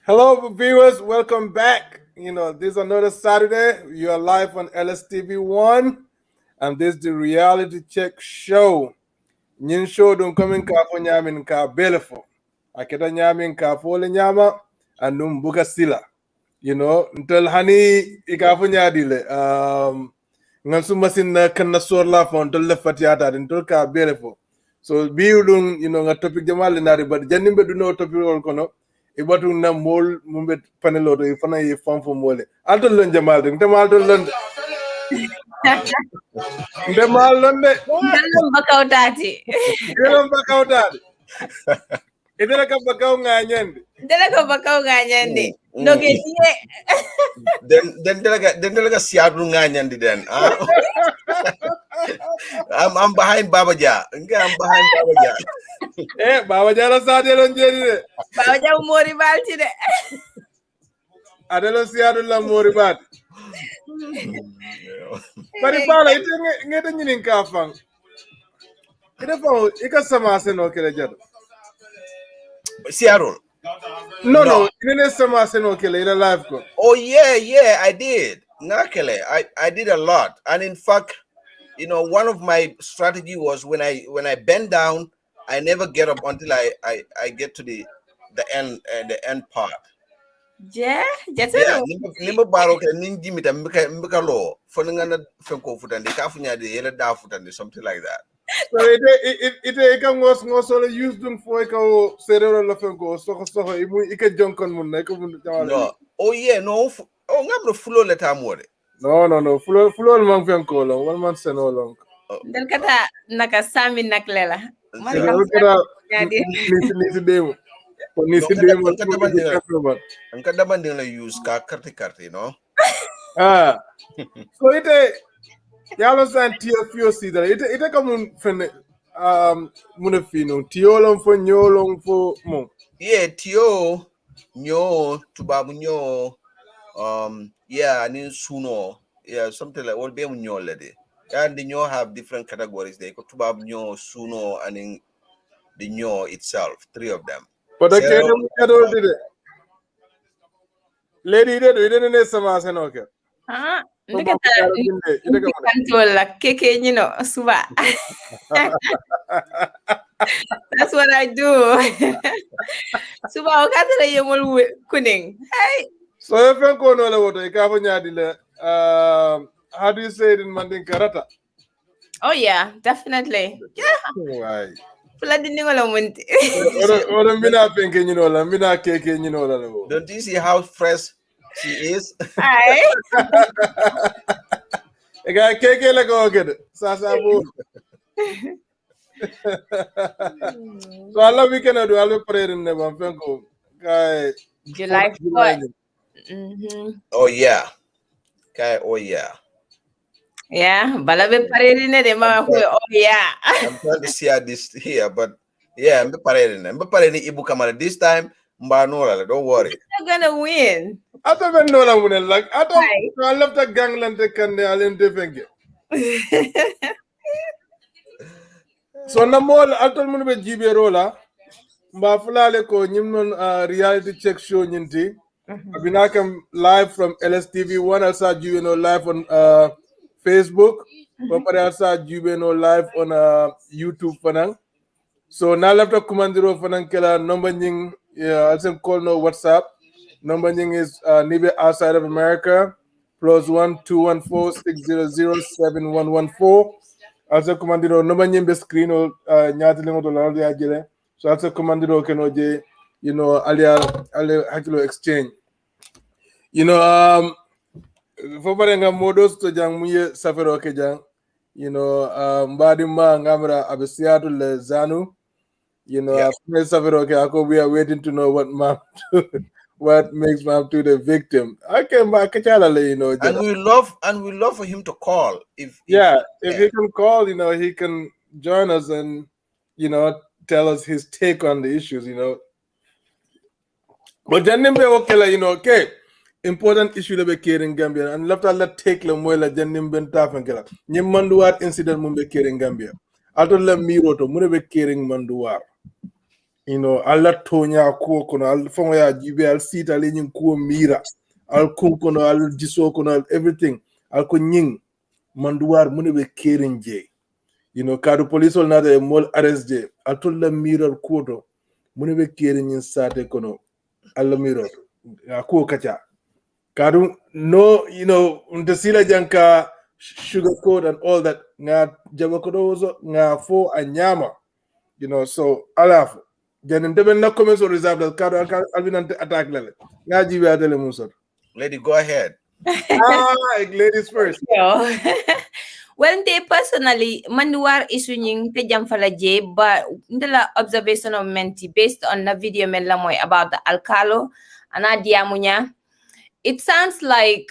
Hello, viewers. Welcome back. This is another Saturday. You are live on LSTV1, and this is the reality check show. Nyin show don't come in ka fo nyamin ka belefo. Aketa nyamin ka fo le nyama anum buka sila. Until hani ika fo nyadile. Ngan sumasin na kan na sor la fo until le fatiata until ka belefo. So biudung nga topic jamal nari but janimbe do no topic ol kono. Ibatu na mol mumbe panelo do ifana ye fam fo mole alto lon jamal de temal to lon demal lon de Dalam bakaw tati. gelam bakawtade idela ka bakaw nganyande Dala ko bakaw ganyan di. Doge diye. Den talaga siyadru nganyandi den. I'm behind Baba Ja. I'm behind Baba Ja. baba jara sade lon jeri de Bawa jauh mori balti de. adelo siadu la mori bat bari bala ite ngede nyinin ka fang ite fo ikasama seno kele jado Seattle. no ine sama seno kele ila live ko Oh yeah, I did. Nakele, I did a lot, and in fact, one of my strategy was when I bend down, I never get up until I get to the end part. Je, jatuh Yeah, lu. nimba baro ke ninji mita mbika lo foningana fenko futande kafunya de yela da futande something like that. so ite ka ngos solo use dun fo ka o serero la fenko soho imu ika jonkon mun na ko mun jamal No. Oh yeah, no. Oh, ngam no fulo leta more. no fulo man fenko lo wal man seno long Dan kata naka sami naklela. serero kada ni demo ni demo Angka daman la use ka karte, no? So ite yalo san tio fio sidra ite ka mun fen mun fino tio lon fo nyolon fo mo Yeah, Tio, Nyo, Tubabu Nyo, yeah, and then Suno, yeah, something like all be Nyo lady. And the Nyo have different categories. They got Tubabu Nyo, Suno, and then the Nyo itself, three of them. but the kede mun kadol dide lady ide ne sama seno ke Ah, so ini kata ite ka mun kantul lah keke suba. That's what I do. Suba o kata na yemol kuning. Hey. so if you go no le woto ka fo nyaadi le how do you say it in Mandinka rata Oh yeah, definitely. Yeah, why pula dindi ngolo munti. ora mina penke nyino la mina keke nyino la lo Don't you see how fresh she is? Ay. ega keke la go gede sa bo so Allah we can do all prayer in the penko kai July 4th. Oh yeah. Okay, oh yeah. Yeah, balabe pareri ne de ma ko oh yeah. I'm trying to see this here, but yeah, I'm preparing Ibu Kamara this time. Mbanora, don't worry. You're gonna win. ata ben no la munen like ata Why? I love the gangland te kan alen te fenke so na mol atol mun be jibe rola mba fulale ko nyimnon reality check show nyinti abinakam live from LSTV1 also live on Facebook but also live on YouTube fanang so na laptop commandiro fanang kela number nying also call no WhatsApp number nying is nibe outside of America +1 214 600 7114 also commandiro number nying be screen o nyati lingo to la ya jele so also commandiro keno je alia hakilo exchange fobare nga modos to jang muye safero ke jang mbadi ma ngamra abisiatu le zanu Yeah. safero ke ako we are waiting to know what makes Mam Tut the victim. Okay, ma kachala le And we love for him to call if he can call, he can join us and tell us his take on the issues, But Janimbe okay, okay. Important issue lebe kering Gambia and lafta la take le moy la jannim ben tafankela ñi manduwar incident mum be kering Gambia ato la miroto mu be kering manduwar you know, alla tonya ko kono al fongo ya jibe al sita le nyin ko mira al kun kono al jiso kono al everything al ko nyin manduwar mune be keren je you know kadu police ol nata e mol arrest je al tol la mirar koto mune be keren nyin sate kono al mirar ya ko kacha kadu no you know unta sila janka sugar coat and all that nga jabakodo nga fo anyama you know so alafo janin deben na comments or reserve that kado albinan attack lele nga jibe atele musor Lady, go ahead. ladies first. Well, they personally, Manduar isunying te jamfala je, but ndela observation of menti based on the video melamoy about the alcalo ana diamunya. It sounds like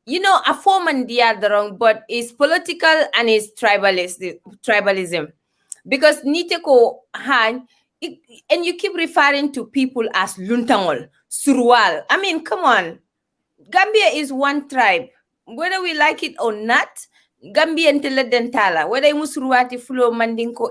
you know a form and the wrong, but it's political and it's tribalism. Because niteko han and you keep referring to people as luntangol, surwal. I mean, come on. Gambia is one tribe. Whether we like it or not, Gambian Teledentala, whether Musuruati Fulo Mandinko,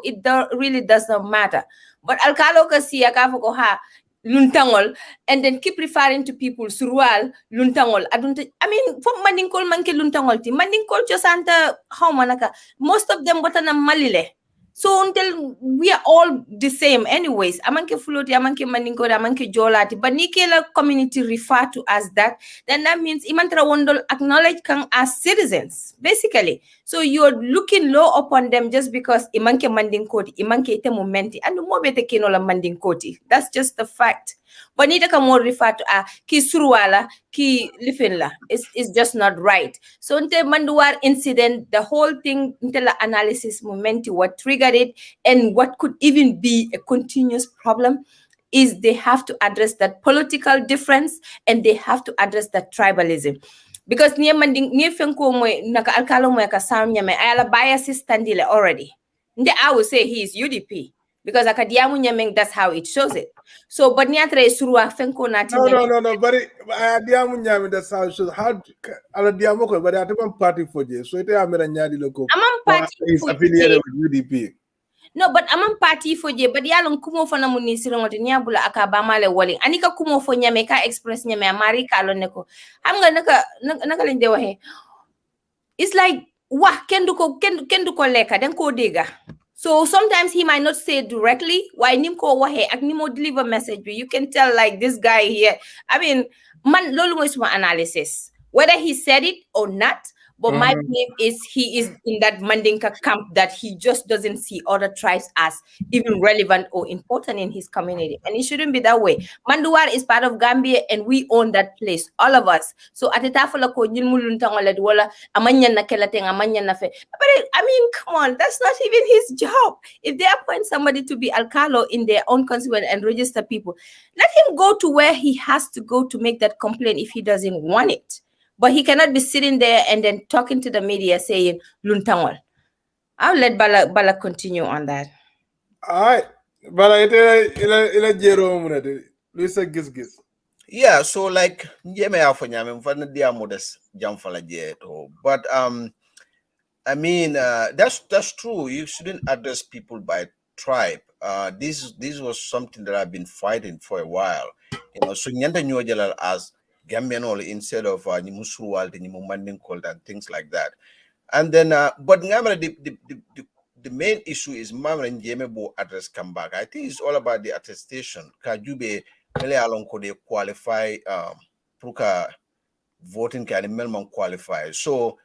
really does not matter. But Alkalo Kasia Kafoko ha Luntangol, and then keep referring to people Surwal, Luntangol. I mean, for Mandinkol Manke Luntangol, Mandinkol Josanta, how manaka, most of them watana Malile. So until we are all the same, anyways, amanke fuloti, amanke mandingo, amanke jolati, but Nikela community refer to as that, then that means imantra wondol acknowledge kang as citizens, basically. So you're looking low upon them just because imanke mandingkoti, imanke ite momenti, and mobete kinola mandingkoti. That's just the fact. But nita kamo refer to ki surwala, ki lifinla. It's just not right. So until Manduar incident, the whole thing, until the analysis momenti, what triggered it, and what could even be a continuous problem is they have to address that political difference and they have to address that tribalism. Because near manding near fenko mo naka alkalo mo ka sound nyame ayala biases standile already. I would say he is UDP because akadiamu nyameng that's how it shows it. So but niatre surua fenko nati no but diamu nyame that's how it shows how ala diamu ko but atman party for je so ite amera nyadi loko amam party is affiliated with UDP. No, but amam party for je, but yalong kumo fo na munisiro ngote niabula akabama le wali. Anika kumo fo nyame ka express nyame amari kalo neko. Hamga naka linde wahe. It's like wah kenduko leka den ko diga. So sometimes he might not say it directly. Why nimko wahe agnimo deliver message, but you can tell like this guy here. I mean, man lolo is my analysis. Whether he said it or not, but my belief is he is in that Mandinka camp that he just doesn't see other tribes as even relevant or important in his community. And it shouldn't be that way. Manduar is part of Gambia and we own that place, all of us. So at the tafula ko wala amanyan na kelateng amanyan na fe. But I mean, come on, that's not even his job. If they appoint somebody to be alcalo in their own constituent and register people, let him go to where he has to go to make that complaint if he doesn't want it. But he cannot be sitting there and then talking to the media saying luntangol. I'll let Bala continue on that. All right. Bala ila jero munade. Luisa gis. Yeah, so like njeme afo nyame mfana dia modes jamfala jeto. But I mean that's true. You shouldn't address people by tribe. This was something that I've been fighting for a while. You know, so nyanda nyojalal as Gambian instead of Nimusurual, Nimumanding called and things like that. And then but the main issue is Mamre and Jemebo address come back. I think it's all about the attestation. Kajube Mele along could they qualify Pruka voting can minimum qualify. So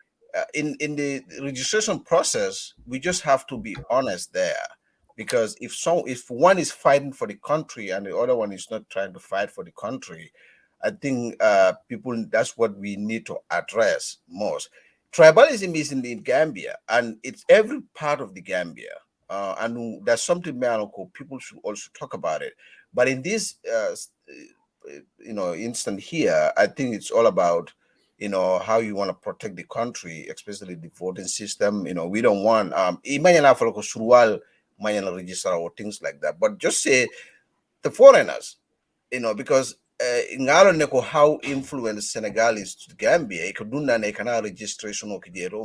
in the registration process, we just have to be honest there. Because if one is fighting for the country and the other one is not trying to fight for the country, I think people, that's what we need to address most. Tribalism is in the Gambia, and it's every part of the Gambia. And that's something people should also talk about it. But in this, instant here, I think it's all about, how you want to protect the country, especially the voting system. We don't want register or things like that. But just say the foreigners, because ngalo ne ko how influence Senegalese to Gambia e ko dunna ne kana registration o kidero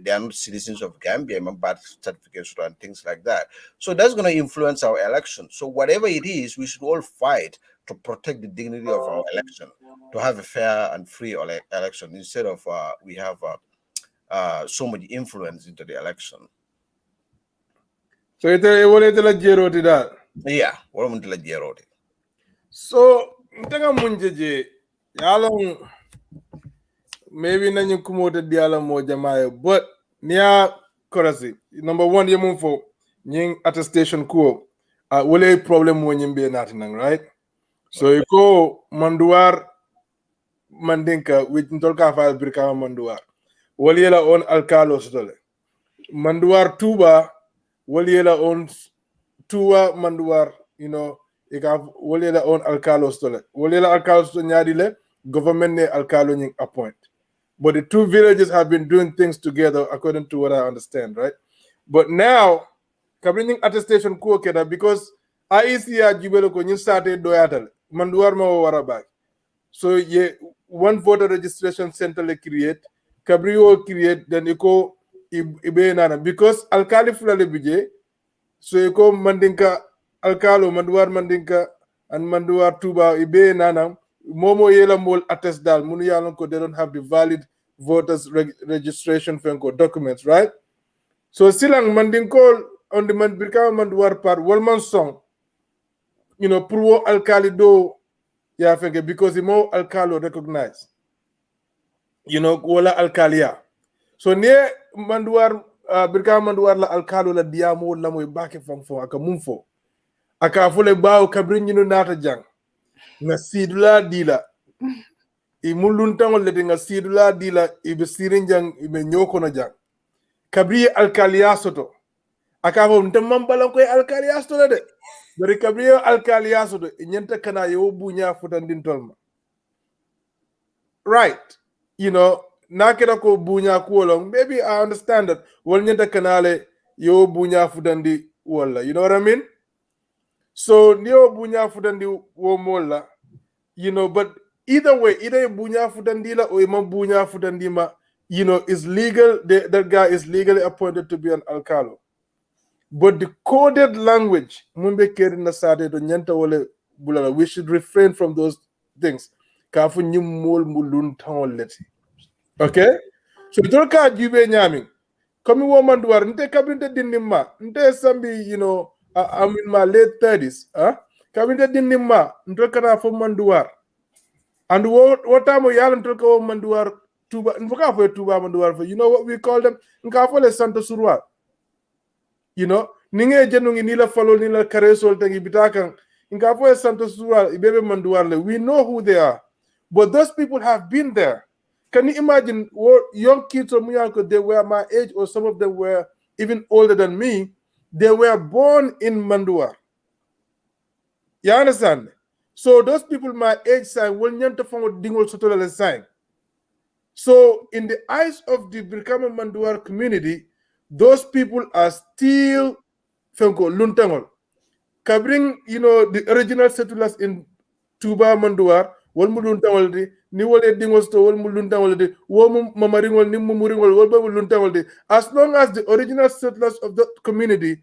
they are not citizens of Gambia man birth certificates and things like that, so that's going to influence our election. So whatever it is, we should all fight to protect the dignity of our election, to have a fair and free election, instead of we have so much influence into the election. So it won't la jeroti that. Yeah, what am I jero? So ntenga munjeje yalong maybe nanyu kumote diala mo jamayo, but niya korasi number one yemum fo nying attestation ko wale problem mo nyimbe natinang, right? So iko Manduar Mandinka with ntolka fa Brikama Manduar waliela on alkalo sotole Manduar Tuba waliela on Tuwa Manduar, you know, ika waliela on alkalo sotole waliela alkalo sotole nyadile government ne alkalo nying appoint, but the two villages have been doing things together according to what I understand, right? But now kabring attestation ko keda because IEC jibelo ko nyin state doyatal Manduar ma wara back. So yeah, one voter registration center le create, Cabrio create, then iko ibe nana because alkali fulale bije, so iko Mandinka alkalo Manduar Mandinka and Manduar Tuba ibe nana momo yela mol attest dal munu yalon ko they don't have the valid voters registration fenko documents, right? So silang Mandinko on the Mandinka Manduar part Walman song, you know, pro alkali do. Yeah, because the more alkalo recognize, you know, wala alkalia. So near Manduar, Birka Manduar la alkalo la diamo la moy bake fo aka mumfo. Aka fole bawo kabrin ñu nata jang. Nga sidula dila. I muluntango le nga sidula dila ibe sirin jang ibe nyoko na jang. Kabri alkalia soto. Aka fo ntamam balan koy alkalia soto de. Bari kabri alkalia soto ñenta kana yo buña futandin tolma. Right, you know, nakira ko bunya kuolong. Maybe I understand that. Walnyenta kanale yo bunya fudandi wala. You know what I mean? So nio bunya fudandi wo mola. You know, but either way, either bunya fudandila or ima bunya fudandima, you know, is legal. That guy is legally appointed to be an alcalo. But the coded language, mumbe keri na sade do nyenta wale bulala. We should refrain from those things. Kafu nyumol mulun leti. Okay? So tolka jube nyaming. Kami wo Manduar, nte kabinte dinima, nte sambi, you know, I'm in my late 30s. Kabinte dinima, ntolka na fo Manduar. And what time yal ntolka wo Manduar tuba, nfoka fo tuba Manduar for, you know what we call them? Nka fo le Santo Surwa. You know, ninge jenungi nila follow nila karesol tangi bitakan. Nka fo Santo Surwa, ibebe Manduar le. We know who they are. But those people have been there. Can you imagine what young kids from Muyanko, they were my age, or some of them were even older than me. They were born in Manduar. You understand? So those people my age sign will not dingol sotola sign. So in the eyes of the Brikama Manduar community, those people are still Fenko Luntangol. Covering, you know, the original settlers in Tuba Manduar, wol mu luntangol di ni wole dingos to wol mu luntangol di wo mu mamaringol ni mu muringol wol mu luntangol di. As long as the original settlers of the community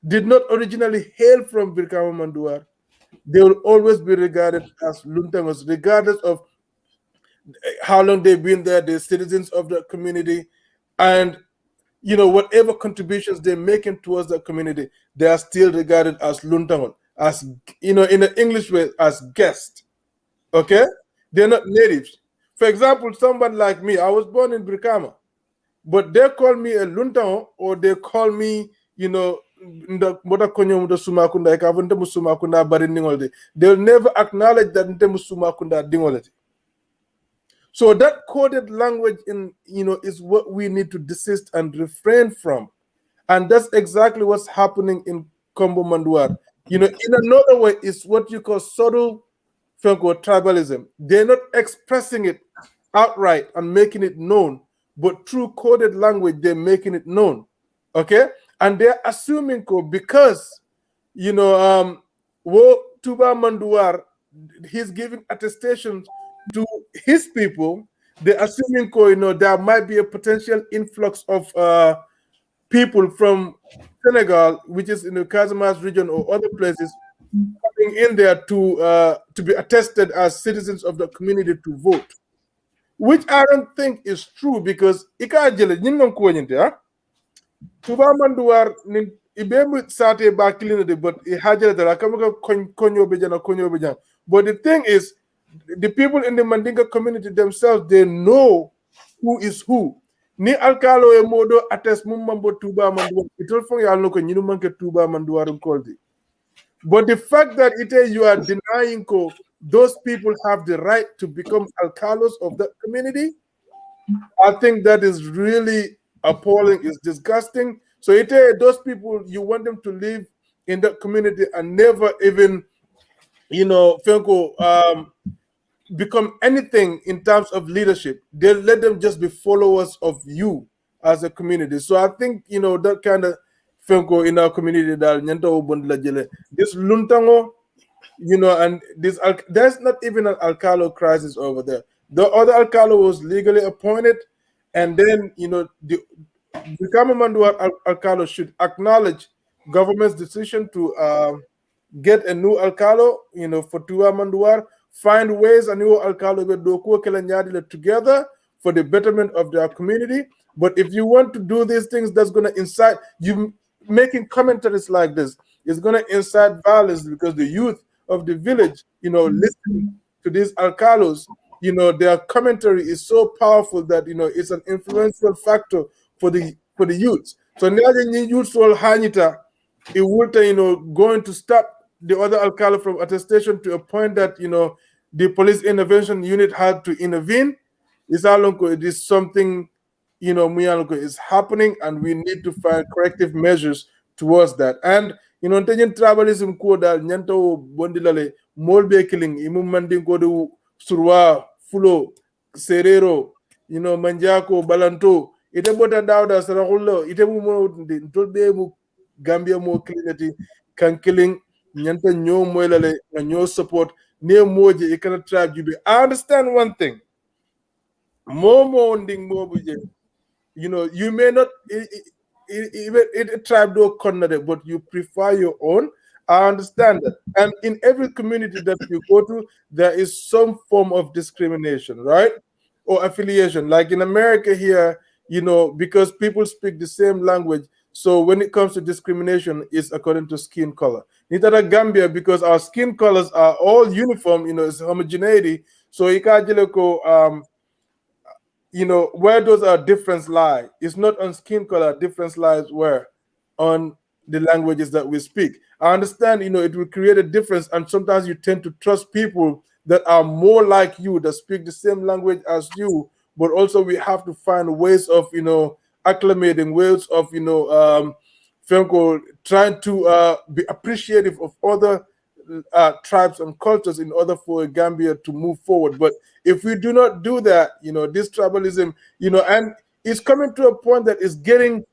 did not originally hail from Birkama Manduar, they will always be regarded as luntangos, regardless of how long they've been there. They're citizens of the community, and you know, whatever contributions they're making towards the community, they are still regarded as luntangol, as, you know, in the English way, as guests. Okay, they're not natives. For example, someone like me, I was born in Brikama, but they call me a Luntao, or they call me, you know, they'll never acknowledge that. So that coded language, is what we need to desist and refrain from, and that's exactly what's happening in Kombo Manduar. You know, in another way, it's what you call subtle tribalism. They're not expressing it outright and making it known, but through coded language, they're making it known. Okay? And they're assuming because, wo Tuba Manduar, he's giving attestations to his people. They're assuming, there might be a potential influx of people from Senegal, which is in the Casamance region or other places, coming in there to be attested as citizens of the community to vote, which I don't think is true because ikajele nyinnon ko nyinte ha tuba manduwar nin ibemu sate ba kilina de but I hajele dara kamuka konyo bejana. But the thing is, the people in the Mandinka community themselves, they know who is who. Ni alkalo e modo attest mumambo tuba manduwar itol fong yalno ko nyinu manke tuba manduwar koldi. But the fact that you are denying those people have the right to become alcalos of that community, I think that is really appalling. It's disgusting. So those people, you want them to live in that community and never even, become anything in terms of leadership. They let them just be followers of you as a community. So I think that kind of Fenko in our community that this luntango, and there's not even an alcalo crisis over there. The other alcalo was legally appointed, and then the Manduar alcalo should acknowledge government's decision to get a new alcalo, for Tua Manduar, find ways a new alcalo together for the betterment of their community. But if you want to do these things, that's going to incite you making commentaries like this is going to incite violence because the youth of the village, listening to these alcalos, their commentary is so powerful that it's an influential factor for the youths. So now the youths will hanita, it would going to stop the other alcalo from attestation to a point that the police intervention unit had to intervene. It is something is happening, and we need to find corrective measures towards that. And taking tribalism ko dal nyanto bondilale molbe killing imu manding ko do surwa fulo serero manjako balanto ite bota dawda sarahulo ite mu mo tolbe mu Gambia mo cleanity can killing nyanta nyo moylale nyo support ne moje e kana tribe jube. I understand one thing. Momo nding mobuje, you may not tribe do corner, but you prefer your own. I understand that. And in every community that you go to, there is some form of discrimination, right? Or affiliation. Like in America here, because people speak the same language. So when it comes to discrimination, it's according to skin color. Neither Gambia, because our skin colors are all uniform, it's homogeneity. So ikajileko where those are difference lie. It's not on skin color, difference lies where on the languages that we speak. I understand, it will create a difference, and sometimes you tend to trust people that are more like you, that speak the same language as you, but also we have to find ways of, acclimating, ways of, trying to be appreciative of other tribes and cultures in order for Gambia to move forward. But if we do not do that, this tribalism, and it's coming to a point that is getting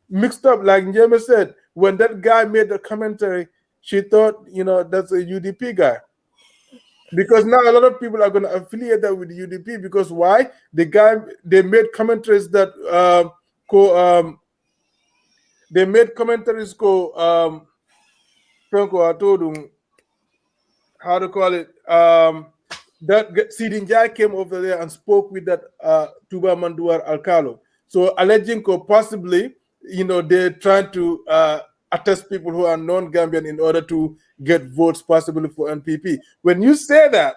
mixed up. Like Njeme said, when that guy made the commentary, she thought, that's a UDP guy. Because now a lot of people are going to affiliate that with the UDP. Because why? They made commentaries that they made commentaries how to call it, that Sidin Jai came over there and spoke with that Tuba Manduar Alcalo. So alleging possibly, they're trying to attest people who are non-Gambian in order to get votes possibly for NPP. When you say that,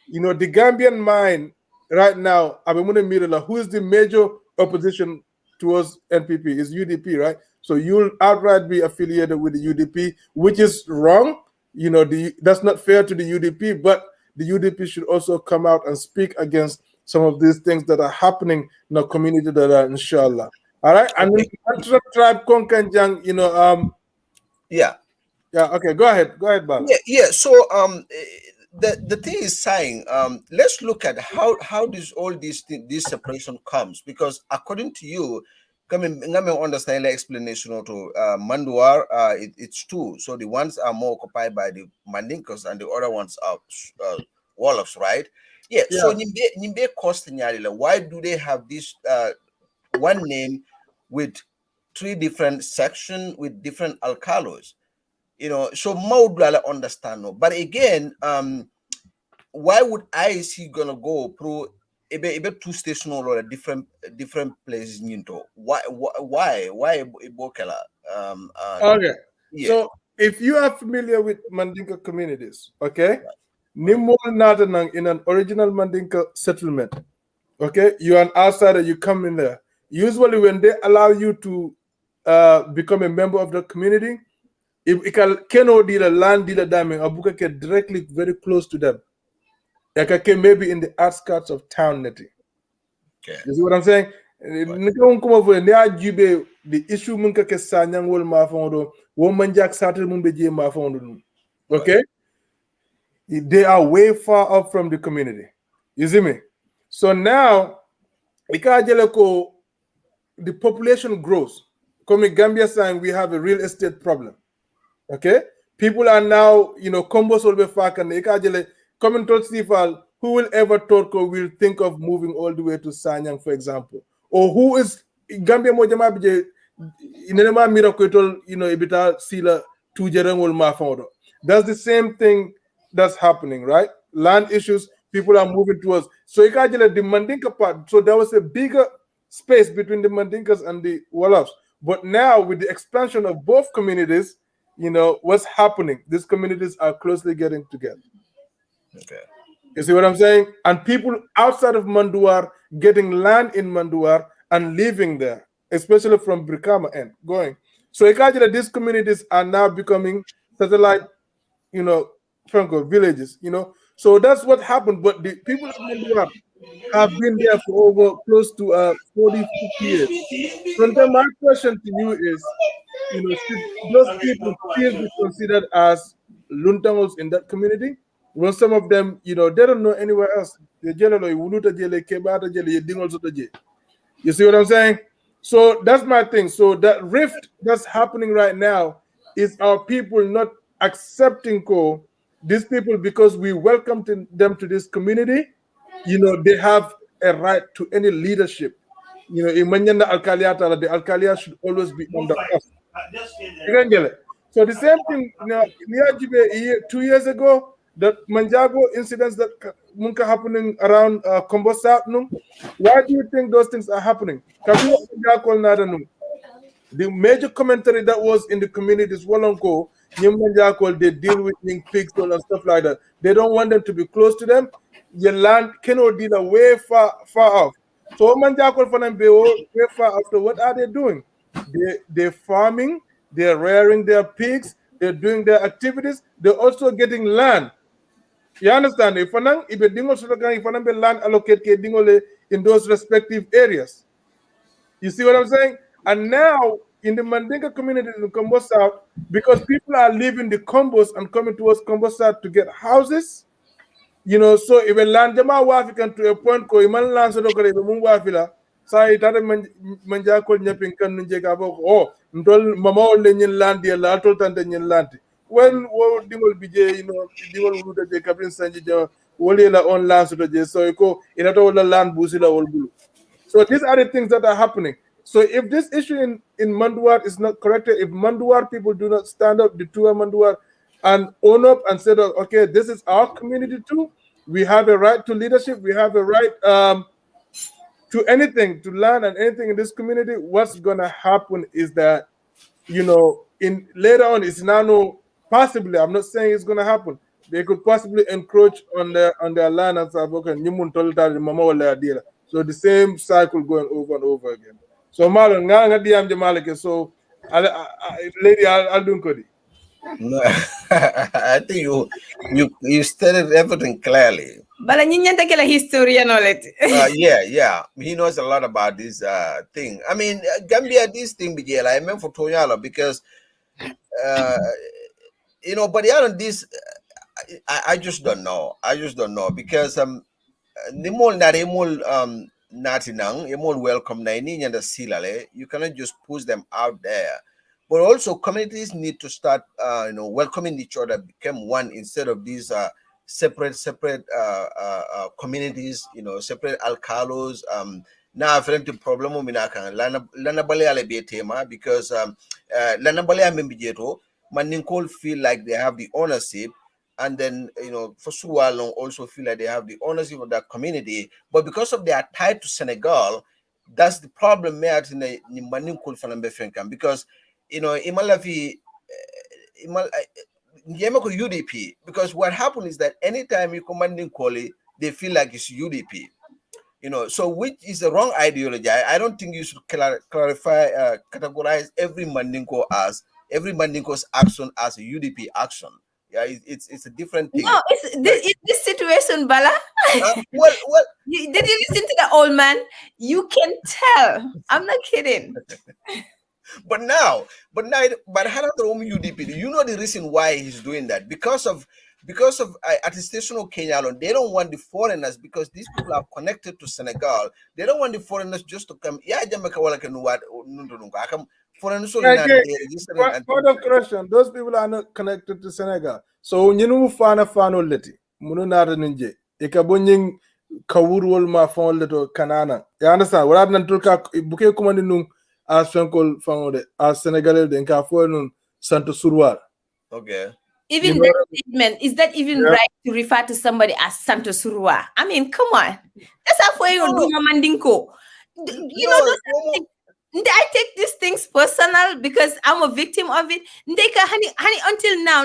the Gambian mind right now, Abemune Mirala, who is the major opposition towards NPP, is UDP, right? So you'll outright be affiliated with the UDP, which is wrong. That's not fair to the UDP, but the UDP should also come out and speak against some of these things that are happening in the community that are inshallah. All right. And then tribe Konkanjang, yeah. Okay, go ahead, Bala. Yeah. So the thing is saying, let's look at how this separation comes, because according to you, understand the explanation to Manduar. It's two. So the ones are more occupied by the Mandinkas, and the other ones are Wolofs, right? Yeah. So Yeah. Nimbe cost nyarila. Why do they have this one name with three different sections with different alcalos? So Maudlala understand. No? But again, why would I see gonna go pro ebe two station or a different places into why Ibokela Okay. yeah, So if you are familiar with Mandinka communities, okay, Nimol Nadanang in an original Mandinka settlement, okay, you're an outsider, you come in there. Usually, when they allow you to become a member of the community, if it can deal land dealer diamond, Abuka get directly very close to them. Like I can maybe in the outskirts of town, neti. okay, You see what I'm saying? right, Nika unkumo vo ne ajube the issue munka ke sanyang wol ma fondo wo manjak satel mumbe je ma fondo. right, Okay? They are way far up from the community. You see me? So now Ikajeleko, the population grows. Come in Gambia saying we have a real estate problem. Okay? People are now, combos will be fak and Ikajele coming to Stifal, who will ever Torko will think of moving all the way to Sanyang, for example? Or who is Gambia Mojama Bije Inema Miracle, Ibita Sila Tujerang will Mafondo. That's the same thing that's happening, right? Land issues, people are moving towards. So Ikajele, the Mandinka part, so there was a bigger space between the Mandinkas and the Wolofs. But now with the expansion of both communities, what's happening? These communities are closely getting together. okay, You see what I'm saying? And people outside of Manduar getting land in Manduar and living there, especially from Brikama and going. So Ikajira, these communities are now becoming satellite, Franco villages, So that's what happened. But the people of Manduar have been there for over close to 40, 50 years. So then my question to you is, should those people still be considered as luntangos in that community? When some of them, they don't know anywhere else. They generally wuluta jele, kebata jele, yedingol soto je. You see what I'm saying? So that's my thing. So that rift that's happening right now is our people not accepting these people because we welcomed them to this community. They have a right to any leadership. In Manyana Alkaliata, the Alkalia should always be under us. You can get it. So the same thing, Niajibe 2 years ago, that Manjago incidents that munka happening around Combo South. Why do you think those things are happening? Kabiwa Manjako Nadanum. The major commentary that was in the communities, Walonko, Manjako, they deal with pigs and stuff like that. They don't want them to be close to them. Your land cannot deal way far off. So Manjako way far after. What are they doing? They're farming, they're rearing their pigs, they're doing their activities, they're also getting land. You understand? If be land allocate in those respective areas. You see what I'm saying? And now in the Mandinka community in Combo South, because people are leaving the combos and coming towards Combo South to get houses, so if a land jama wafi can to a point ko iman land so ko be mun wafi la sa itare manja ko nyapin kan nje ka bo ndol mama o le nyin land ya la tol tante nyin land when wo dingol bije dingol wuta je kabin sanji je wole la on land so je so ko ina to la land busi la wol bulu. So these are the things that are happening. So if this issue in Manduar is not corrected, if Manduar people do not stand up, the two Manduar, and own up and say, that, okay, this is our community too. We have a right to leadership. We have a right to anything, to land and anything in this community. What's gonna happen is that, in later on, it's now no possibly. I'm not saying it's gonna happen. They could possibly encroach on their land and say, okay, so the same cycle going over and over again. So Marlon, nga diam Jamalike. So, lady, I'll do Kodi. No, I think you stated everything clearly. Bala nyinyanta kila historia knowledge. Yeah, he knows a lot about this thing. I mean, Gambia, this thing began. I meant for Tonyala because but yeah, on this, I just don't know. I just don't know because nimol na remol natinang, you're more welcome na ini nyanda silale. You cannot just push them out there. But also communities need to start, welcoming each other, become one instead of these separate communities, separate alcalos. Now, friend, the problem minaka lana bale ale be tema because lana bale ambijeto maninkol feel like they have the ownership. And then, for Suwalong also feel like they have the ownership of that community. But because of they are tied to Senegal, that's the problem because, Imalafi, UDP, because what happened is that anytime you commanding Koli, they feel like it's UDP. So which is the wrong ideology. I don't think you should clarify, categorize every Mandinko's action as a UDP action. Yeah, it's a different thing. No, it's this situation, Bala. Well, Did you listen to the old man? You can tell. I'm not kidding. But how UDP? You know the reason why he's doing that because of attestation of Kenya alone. They don't want the foreigners because these people are connected to Senegal. They don't want the foreigners just to come. Yeah, foreigners point of correction. Those people are not connected to Senegal. So you fano leti munu nada ninje. Ikabonying kawurwol ma fon leto kanana. You understand? What happened to buke kumandi nung as Fenkol found as Senegalese den ka fo nun Santo Surwar. Okay. Even that statement, is that even right to refer to somebody as Santo Surwa? I mean, come on. That's how you do Mandinko. I take these things personal because I'm a victim of it. Honey, until now,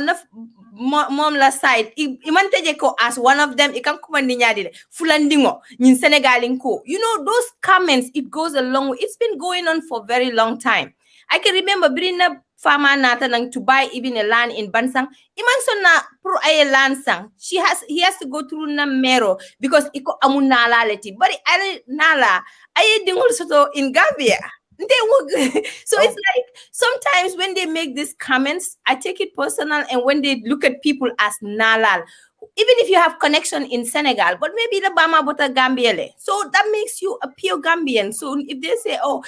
mom la side, imante ko as one of them, ikan kumandi nyadile, fulandingo, in Senegalinko. Those comments, it goes a long way. It's been going on for a very long time. I can remember bringing up farmer Nathan to buy even a land in Bansang. Iman na pro ay land sang. He has to go through Namero because iko amunala leti. But I nala ay dingol soto in Gambia. So it's like sometimes when they make these comments, I take it personal, and when they look at people as Nalal, even if you have connection in Senegal, but maybe the Bama Bota Gambiele, so that makes you a pure Gambian. So if they say, oh,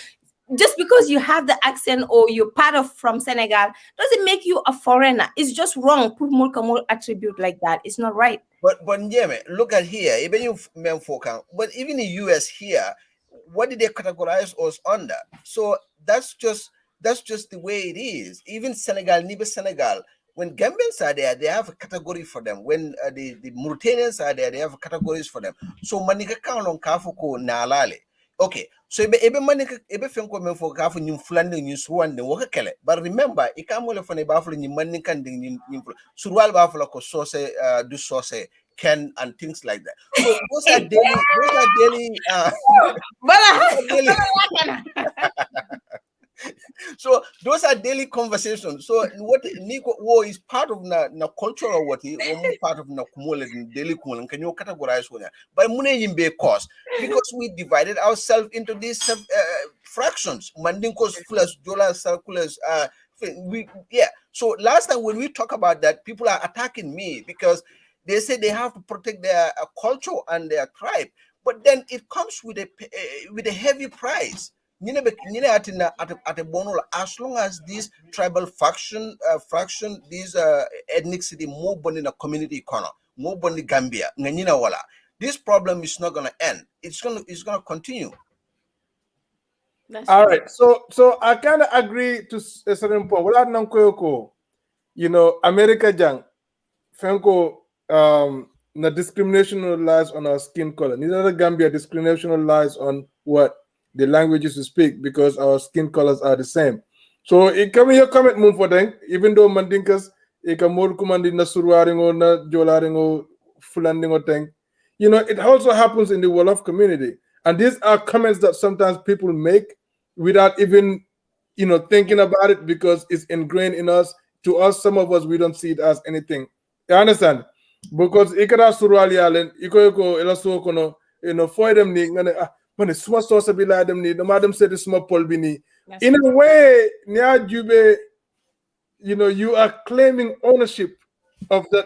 just because you have the accent or you're from Senegal, doesn't make you a foreigner. It's just wrong. Put more attribute like that. It's not right. But yeah, look at here. Even you men but even the US here, what did they categorize us under? So that's just the way it is. Even Senegal, Senegal, when Gambians are there, they have a category for them. When the Mauritanians are there, they have categories for them. So manika kaulong kafuko nalale. Okay, so ebe manika ebe fenko men for kafu nyum fulande nyum suwande woka kele. But remember, ikamole fane bafule nyum manika nyum surwal bafula ko sauce do sauce can and things like that. So those are daily so those are daily conversations. So what Nico War is part of na cultural what he or part of na daily kumul can you categorize one but mune be cause because we divided ourselves into these fractions. Mandinkos fullers, dollars, circulars, so last time when we talk about that, people are attacking me because they say they have to protect their culture and their tribe, but then it comes with a heavy price. As long as this tribal fraction, this ethnicity more born in a community corner, more born in Gambia, this problem is not gonna end. It's gonna continue. All right. So I kind of agree to a certain point. Without Nankoyoko, America Jang, Fenko, the discrimination lies on our skin color. Neither Gambia discrimination lies on what the languages we speak because our skin colors are the same. So it can be your comment move for them, even though Mandinkas, it can more command in the Surwaringo, na Jolaringo, Fulandingo thing. It also happens in the Wolof community. And these are comments that sometimes people make without even, thinking about it because it's ingrained in us. To us, some of us, we don't see it as anything. You understand? Because ikara surwali alen, iko elaso kono, for them ni ngane when it's small source be like them ni, the madam said the small pol bini. In a way, nya jube, you are claiming ownership of that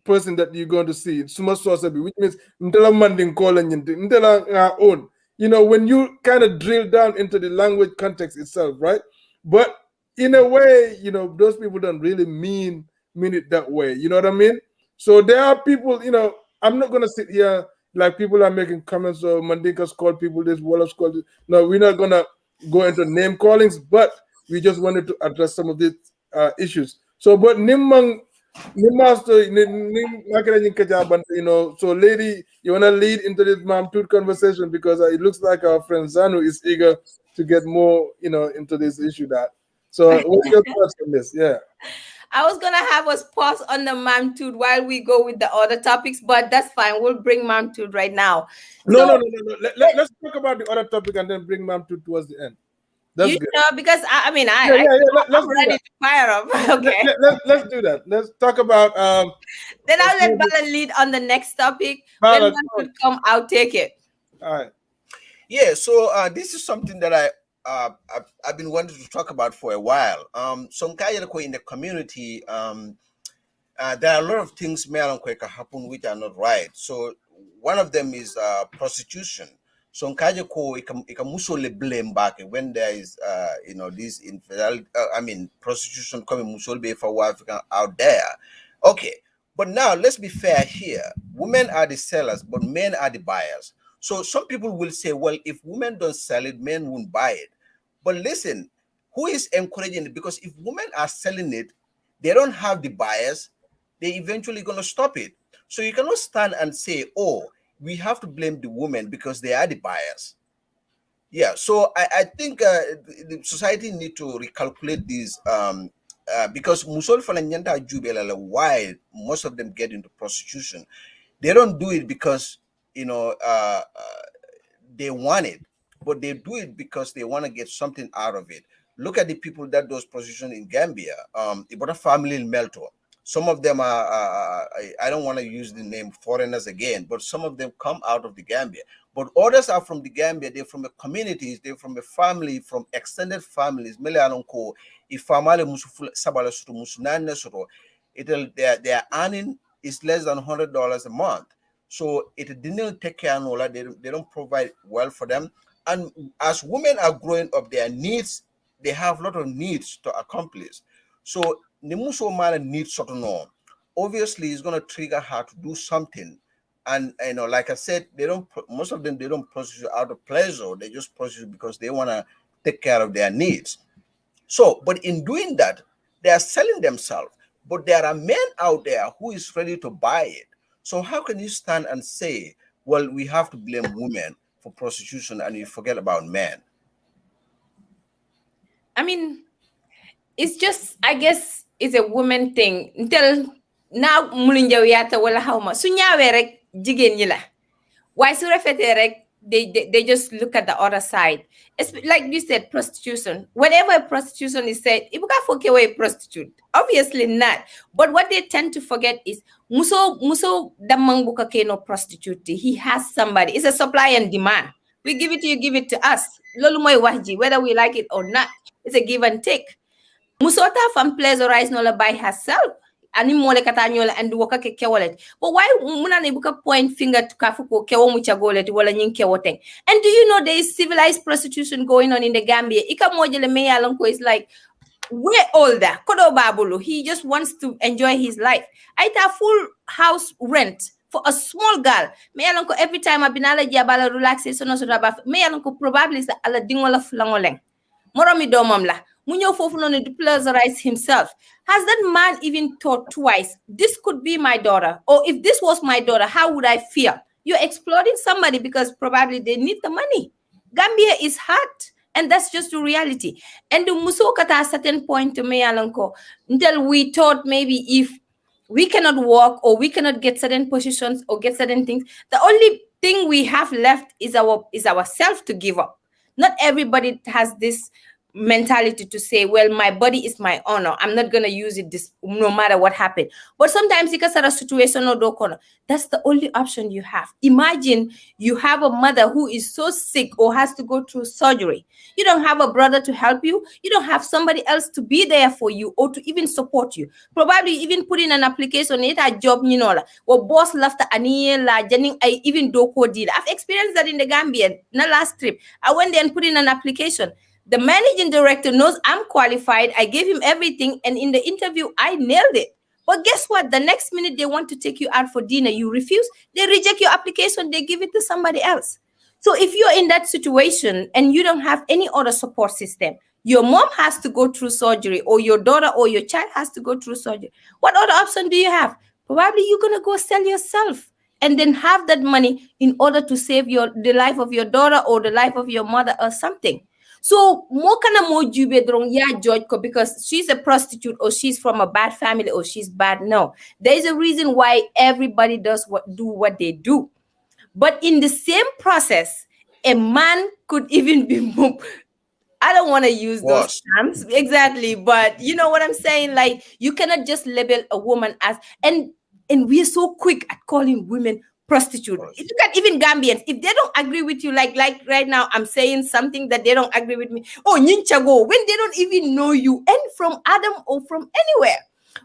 person that you're going to see. Small source be, which means ndela manding call and ndela own. when you kind of drill down into the language context itself, right? But in a way, those people don't really mean it that way. You know what I mean? So there are people, I'm not gonna sit here like people are making comments or Mandinkas call people this, Wallachs call this. No, we're not gonna go into name callings, but we just wanted to address some of these issues. So, but Nimmang Nimasto, so lady, you wanna lead into this Mam Tut conversation because it looks like our friend Zanu is eager to get more, into this issue. So, what's your thoughts on this? Yeah. I was gonna have us pause on the Mam Tut while we go with the other topics, but that's fine. We'll bring Mam Tut right now. No, no, So no, no, no. Let's talk about the other topic and then bring Mam Tut towards the end. That's you good. know, because I mean, Yeah, yeah, yeah. I'm Let's do ready that. to fire up. Okay. Let's do that. Let's talk about Then I'll some let of the- Bala lead on the next topic. When Bala, Mam Tut come, I'll take it. all right. Yeah, so this is something that I've been wanting to talk about for a while. Some in the community, there are a lot of things happen which are not right. So one of them is prostitution. So Nkajako ikamusole blame back when there is this infidelity. I mean prostitution coming musole for Africa out there. Okay, but now let's be fair here. Women are the sellers, but men are the buyers. So some people will say, well, if women don't sell it, men won't buy it. But listen, who is encouraging it? Because if women are selling it, they don't have the buyers, they eventually going to stop it. So you cannot stand and say, oh, we have to blame the women because they are the buyers. Yeah, so I think the society need to recalculate these because musol falanyanta jubelala why most of them get into prostitution. They don't do it because they want it, but they do it because they want to get something out of it. Look at the people that does prostitution in Gambia. Ibota family in Melto. Some of them are, I don't want to use the name foreigners again, but some of them come out of the Gambia. But others are from the Gambia. They're from the communities. They're from a family, from extended families. Mele anonko, if family sabala sutu musunane suru, their earning is less than $100 a month. So it didn't take care of all that. They don't provide well for them. And as women are growing up, their needs, they have a lot of needs to accomplish. So Nimuso man needs sort of know. Obviously, it's gonna trigger her to do something. And like I said, most of them they don't prostitute out of pleasure, they just prostitute because they wanna take care of their needs. So, but in doing that, they are selling themselves. But there are men out there who is ready to buy it. So how can you stand and say, well, we have to blame women for prostitution and you forget about men? I mean, it's just, I guess it's a woman thing. Until now, mulinjaw yata wala hawma. Su ñaawee rek jigéen ñi la. Waaye su rafetee rek they just look at the other side. It's like you said, prostitution. Whenever prostitution is said, ibuka fokewa a prostitute. Obviously not. But what they tend to forget is muso damang buka no prostitute. He has somebody. It's a supply and demand. We give it to you, give it to us. Lolu moy wahji, whether we like it or not. It's a give and take. Musota from pleasurize no by herself. Ani mole kata nyola and waka ke kewalet. But why muna ne buka point finger to kafuko kewo muchagolet wala nyin kewoteng. And do you know there is civilized prostitution going on in the Gambia? Ika mojele meya lanko is like way older. Kodo babulu. He just wants to enjoy his life. Aita full house rent for a small girl. Meya lanko every time abinala jabala relaxation no sotaba. Meya lanko probably sa ala dingola flangoleng. Moromi domam la. Munyo Fofuno to pleasurize himself. Has that man even thought twice? This could be my daughter. Or if this was my daughter, how would I feel? You're exploiting somebody because probably they need the money. Gambia is hot. And that's just the reality. And the musokata at a certain point to me, Alanko, until we thought maybe if we cannot walk or we cannot get certain positions or get certain things, the only thing we have left is ourself to give up. Not everybody has this mentality to say, well, my body is my honor. I'm not gonna use it this no matter what happened. But sometimes because of a situation or do that's the only option you have. Imagine you have a mother who is so sick or has to go through surgery. You don't have a brother to help you. You don't have somebody else to be there for you or to even support you. Probably even put in an application, it a job, or boss left la janing I even doko did. I've experienced that in the Gambia. Na last trip, I went there and put in an application. The managing director knows I'm qualified. I gave him everything. And in the interview, I nailed it. But guess what? The next minute they want to take you out for dinner, you refuse. They reject your application. They give it to somebody else. So if you're in that situation and you don't have any other support system, your mom has to go through surgery or your daughter or your child has to go through surgery. What other option do you have? Probably you're going to go sell yourself and then have that money in order to save the life of your daughter or the life of your mother or something. So more kana mo jube drong ya judge ko because she's a prostitute or she's from a bad family or she's bad. No, there is a reason why everybody does what they do. But in the same process, a man could even be more. I don't want to use those terms exactly, but you know what I'm saying? Like you cannot just label a woman as and we're so quick at calling women prostitute. If you can even Gambians, if they don't agree with you, like right now, I'm saying something that they don't agree with me. Oh, Ninchago, when they don't even know you, and from Adam or from anywhere.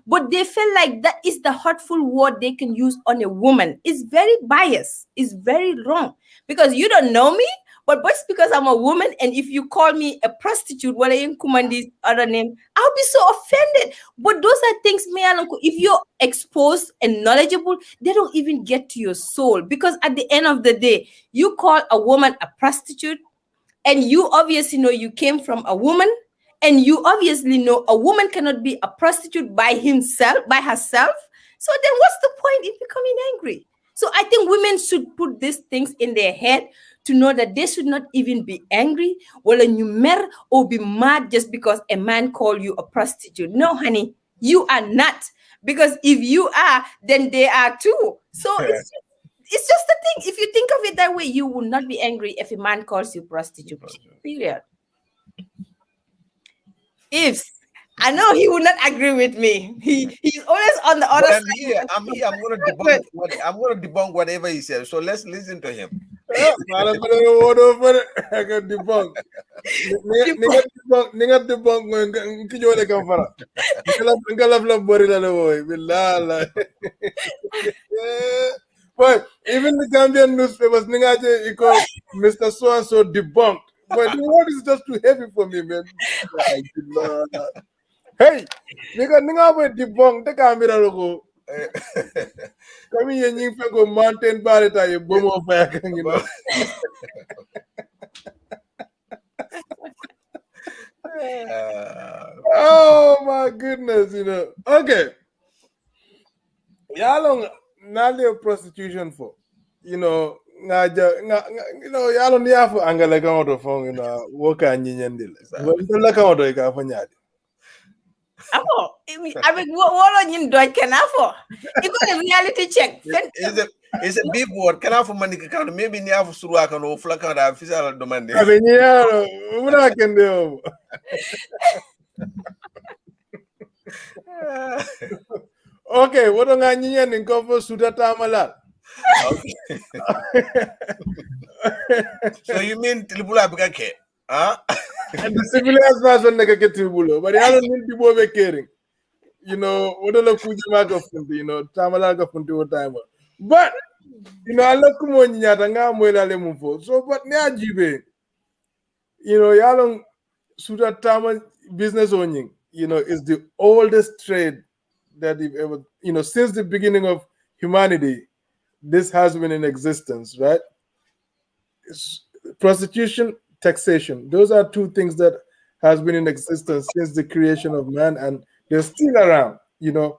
But they feel like that is the hurtful word they can use on a woman. It's very biased. It's very wrong because you don't know me. But just because I'm a woman, and if you call me a prostitute, what I command this other name, I'll be so offended. But those are things, if you're exposed and knowledgeable, they don't even get to your soul. Because at the end of the day, you call a woman a prostitute, and you obviously know you came from a woman, and you obviously know a woman cannot be a prostitute by herself. So then what's the point in becoming angry? So I think women should put these things in their head to know that they should not even be angry or be mad just because a man called you a prostitute. No, honey, you are not. Because if you are, then they are too. So it's just the thing. If you think of it that way, you will not be angry if a man calls you prostitute. Period. If I know he will not agree with me. He's always on the other side. I'm here. I'm gonna debunk whatever he says. So let's listen to him. I can debunk. Ninga debunk kijole kamfara. Ngala bori la boy. Bilala. But even the Gambian newspapers, ninga call Mr. So and so debunked. But the word is just too heavy for me, man. Hey, ninga we debunk the camera logo. Kami yenyi go mountain barita ye bomo fire you know. Oh my goodness, you know. Okay. Y'all not prostitution for, you know, y'all don't for angala kamoto phone, you know, work and nyendile. But la kamoto ika fanyadi. I mean, what on you do I can afford? You got a reality check. It's a big word. Can I for money? Can maybe near for Suruaka or Flaka and physical demand? I mean, yeah, what I can do. Okay, what on Anian and cover Sudata Malal? So you mean Tilbula Bugake? Huh? And the civilized person get to Bulo, but I don't need people be caring. You know, what a look Fujimaga Funti, you know, Tamalaga Funti or timer. But you know, I look on Yatanga Mwela Lemufo. So, but now Jibe, you know, Yalong Sudatama business owning, you know, is the oldest trade that you've ever, you know, since the beginning of humanity, this has been in existence, right? Prostitution, taxation. Those are two things that has been in existence since the creation of man, and they're still around. You know,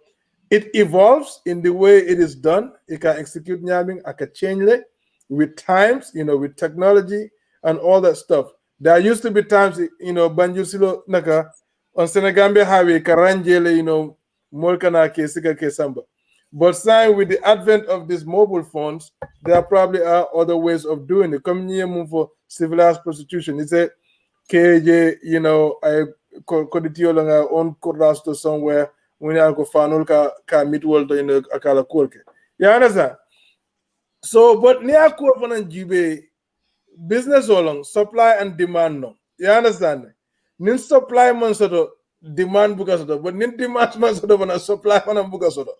it evolves in the way it is done. It can execute nyaming, I can change it with times, you know, with technology and all that stuff. There used to be times, you know, Banjusilo Naka on Senegambia Highway, Karanjele, you know, Molkana Kesika Kesamba. But sign with the advent of these mobile phones, there probably are other ways of doing it. Come near move for civilized prostitution. It's a KJ, I koditiyo nga on kordasto somewhere when I go fanul ka meet world akala kolke. You understand? So, but ni ako fanan jibe business along supply and demand no. You understand? Nin supply man soto demand buka soto, but nin demand man soto bana supply man buka soto.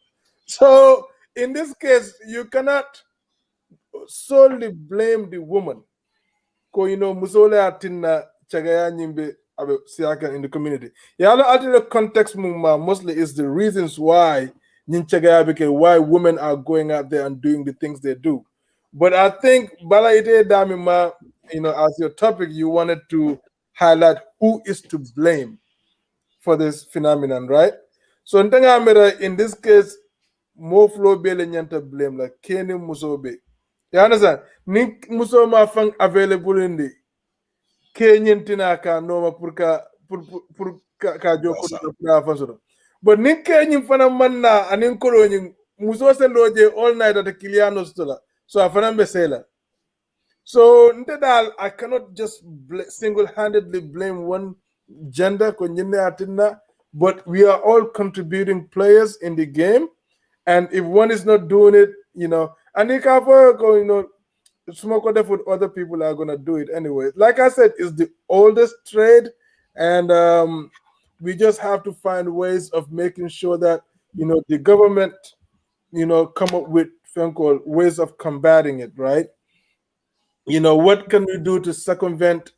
So in this case, you cannot solely blame the woman. Ko musole atinna chagaya nyimbe abe siaka in the community. Yeah, the context muma mostly is the reasons why why women are going out there and doing the things they do. But I think Bala Ide Damima, as your topic, you wanted to highlight who is to blame for this phenomenon, right? So in this case, mo flow bele nyanta blame like Kenny Musobe. You understand? Nik Musoma fang available in the Kenyan tina ka noma pour ka joko Wasa. na fasoro. But nik Kenyan fana manna anin kolo nyin muso se loje all night at the Kiliano stola. So afana besela. So I cannot just single-handedly blame one gender, but we are all contributing players in the game. And if one is not doing it, and you can go, smoke other food, other people are gonna do it anyway. Like I said, it's the oldest trade, and we just have to find ways of making sure that the government, come up with ways of combating it, right? What can we do to circumvent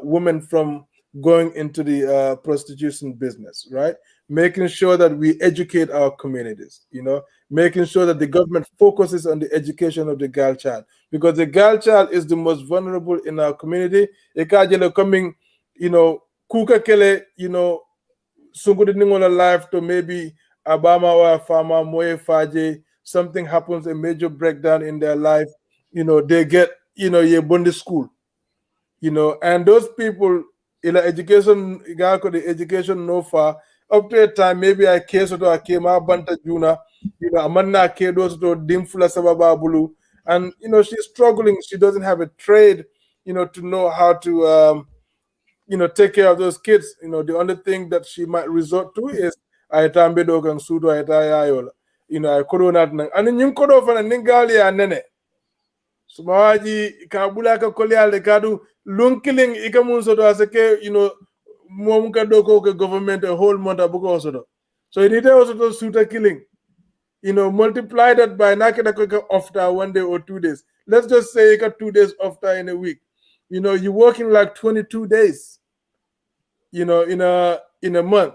women from going into the prostitution business, right? Making sure that we educate our communities, making sure that the government focuses on the education of the girl child, because the girl child is the most vulnerable in our community. Ekajele coming, kuka kele, sungudi ningola life to maybe Abama or Fama Moye Faje, something happens, a major breakdown in their life, they get, your Bundi school, and those people, education, the education no far, up to a time, maybe I case or I came out Banta Juna, Amanna Kedos to Dimfula Sababa Bulu, and, she's struggling. She doesn't have a trade, to know how to, take care of those kids. The only thing that she might resort to is I tambe dogan sudo I ayola. I corona and then you could offer a ningali and nene. Sumaji kabula ka koleale kadu lunkilling ikamun soto asake, momka doko ke government a whole month abuko soto. So it is also to suita killing. Multiply that by nakeda after 1 day or 2 days. Let's just say you got 2 days after in a week. You're working like 22 days. In a month.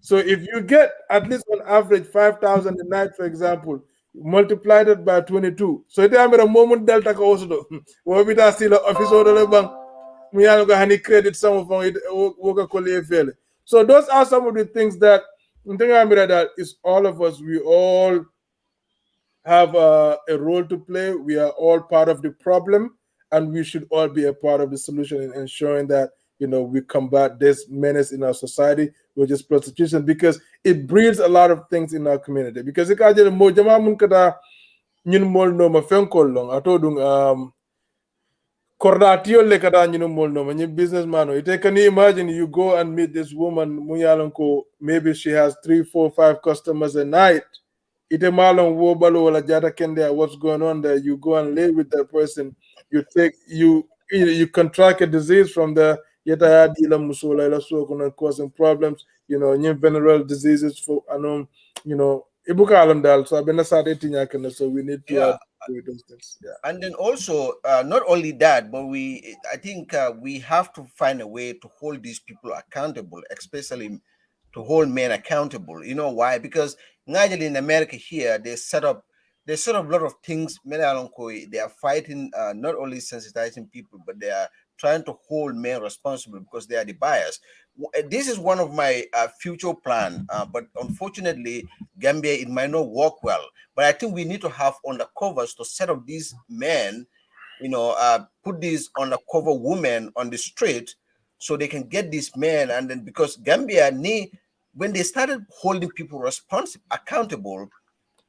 So if you get at least on average 5,000 a night, for example, multiply that by 22. So it am a moment delta ka also do. What we still office order le bang. We are going to credit some of it work fairly. So those are some of the things that that is all of us. We all have a role to play. We are all part of the problem, and we should all be a part of the solution in ensuring that we combat this menace in our society, which is prostitution, because it breeds a lot of things in our community. Because it can't just mo jama mun kata ñun mol no ma fenkol long ato dung kordatio le kata ñun mol no ma ñi businessman o ite can you imagine you go and meet this woman mu yalon ko maybe she has 3, 4, 5 customers a night. Ite malon wo balo wala jata kende what's going on there. You go and live with that person. You contract a disease from the yeta dila musola ila so kuna causing problems. New venereal diseases for ibuka alam dal. So abena sa tinya kana. So we need to Yeah. do those things. Yeah. And then also, not only that, but I think we have to find a way to hold these people accountable, especially to hold men accountable. You know why? Because naturally in America here, they set up a lot of things. They are fighting, not only sensitizing people, but they are trying to hold men responsible because they are the buyers. This is one of my future plan, but unfortunately, Gambia, it might not work well. But I think we need to have undercovers to set up these men, put these undercover women on the street so they can get these men. And then because Gambia when they started holding people responsible, accountable,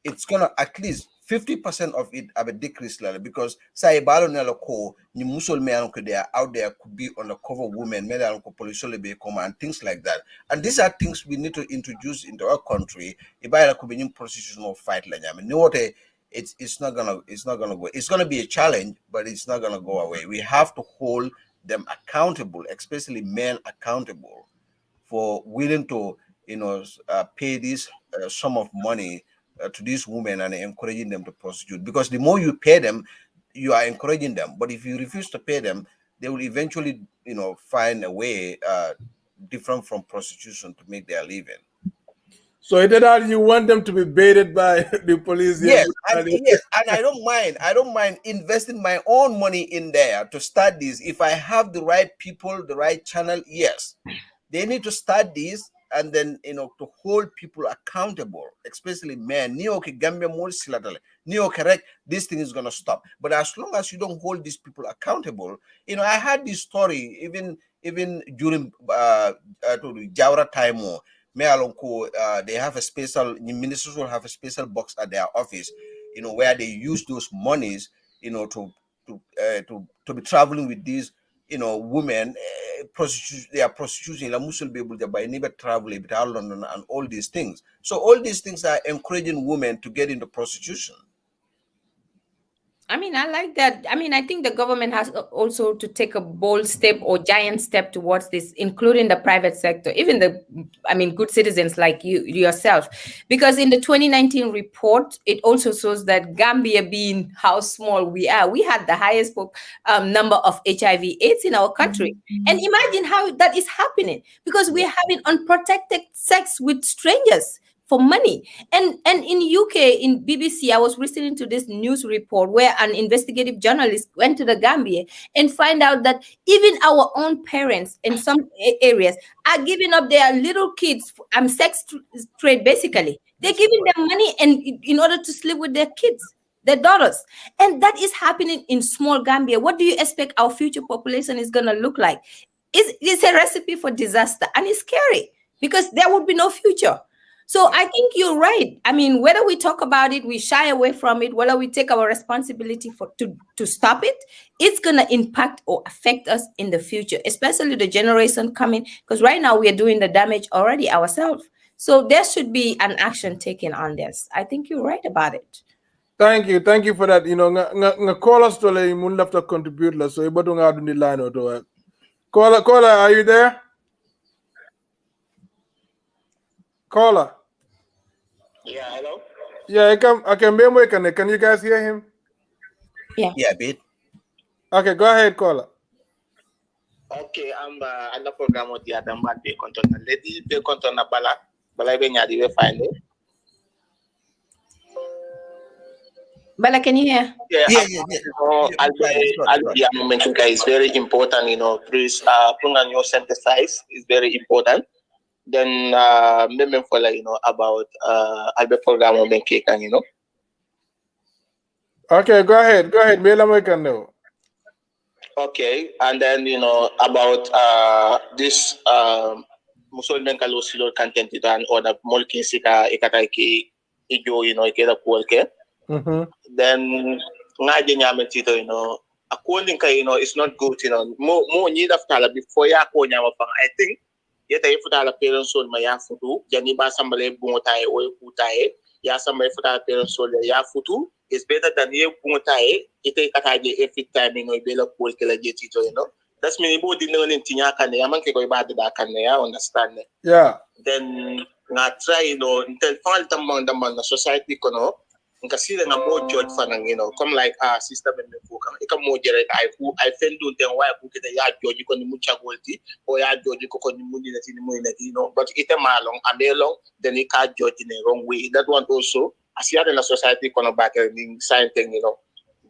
it's gonna at least 50% of it have a decrease level because say balo nelo ko ni musol me anko they are out there could be undercover women, me anko police be come and things like that. And these are things we need to introduce into our country. Ibaya could be in prostitution or fight like that. No what it's not gonna go. It's gonna be a challenge, but it's not gonna go away. We have to hold them accountable, especially men accountable for willing to pay this sum of money to these women and encouraging them to prostitute, because the more you pay them, you are encouraging them. But if you refuse to pay them, they will eventually find a way different from prostitution to make their living. So it that you want them to be baited by the police? Yes, and I don't mind investing my own money in there to start this. If I have the right people, the right channel, yes. They need to start this and then to hold people accountable, especially men. Correct, this thing is gonna stop. But as long as you don't hold these people accountable, I had this story even during Jawra time. They have a special, the ministers will have a special box at their office, where they use those monies, to be traveling with these, women, they are prostituting, la musul be able to buy never travel to London and all these things. So all these things are encouraging women to get into prostitution. I mean, I like that. I mean, I think the government has also to take a bold step or giant step towards this, including the private sector, even good citizens like yourself. Because in the 2019 report, it also shows that Gambia, being how small we are, we had the highest number of HIV/AIDS in our country. And imagine how that is happening, because we're having unprotected sex with strangers for money. And in UK, in BBC, I was listening to this news report where an investigative journalist went to the Gambia and find out that even our own parents in some areas are giving up their little kids sex trade. Basically, they're giving them money and in order to sleep with their kids, their daughters. And that is happening in small Gambia. What do you expect our future population is going to look like? It's a recipe for disaster, and it's scary because there would be no future. So I think you're right. I mean, whether we talk about it, we shy away from it, whether we take our responsibility to stop it, it's going to impact or affect us in the future, especially the generation coming, because right now we are doing the damage already ourselves. So there should be an action taken on this. I think you're right about it. Thank you for that. Nga call us to le mun lafta contribute la, so ibadu nga dundi line or to caller, are you there? Caller. Yeah, hello. Yeah, I can be more. Can you guys hear him? Yeah, a bit. Okay, go ahead, caller. Okay, I'm the program of the Adam Bad content. Lady be content na bala be nyadi we find it. Bala, can you hear? Yeah. Albert mentioned is very important. Please, pungan your synthesize is very important. Then maybe for about Albert program of Benkekan, Okay, go ahead. Mela mo can know. Okay, and then about this Musol Benkalo Silo content and other Molkin Sika Ikataiki Ijo, Ikeda Polke. Then ngaji nyame tito according ka it's not good mo need of tala before ya ko nyama pang I think yeta ifuta la parents soul ma ya futu jani ba sambale bungotaye o kutaye ya sambale futa parents soul ya futu is better than ye bungotaye ite kataje every time bela ko kala je tito that's mean ibo di learning tinya kan ya man ke ko ba da kan ya understand. Yeah, then nga try until fall tamang na society kono kasi nga mo judge fanang come like sister men ko kan ika mo jere ay fendu den why ko kita ya judge ko ni mucha golti o ya judge ko ni mudi na tini mo na but ite malong amelong then ika judge in the wrong way. That one also asiya na society kono back ning sign thing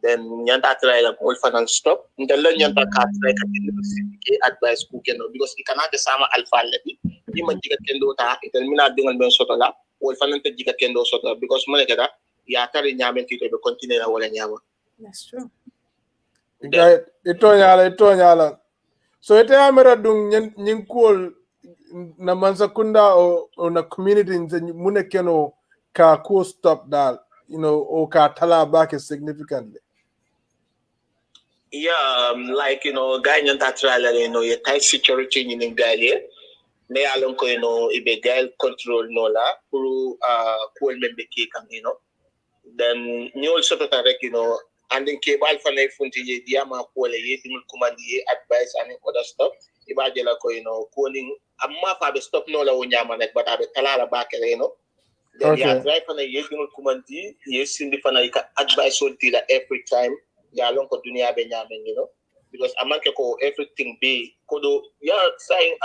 then nyanta try la ko fanang stop until learn nyanta ka try ka university advice ko because ikana de sama alpha lebi ni man jiga kendo ta itel mina dingal ben sotola o fanang te jiga kendo sotola because mo ne kada yatari nyame tito be continue na wala nyama. That's true. Ito nyala. So ite amera dung nyinkul na mansakunda o na community nze mune keno ka ko stop dal. Oka Talabak significantly. Yeah, like ganyan tatrala your tight security in Galia. May along ko ibe gail control nola puro cool membe kang then you also to tarek and then cable for na funti ye dia ma ko le ye timul kumandi advice and other stuff iba jela ko kuning amma fa be stop no la wonya ma nek bata be talala ba kele then ya try for na ye timul kumandi ye sindi for na advice on tila every time ya long ko dunia be nyamen because amanke ko everything be ko do ya saying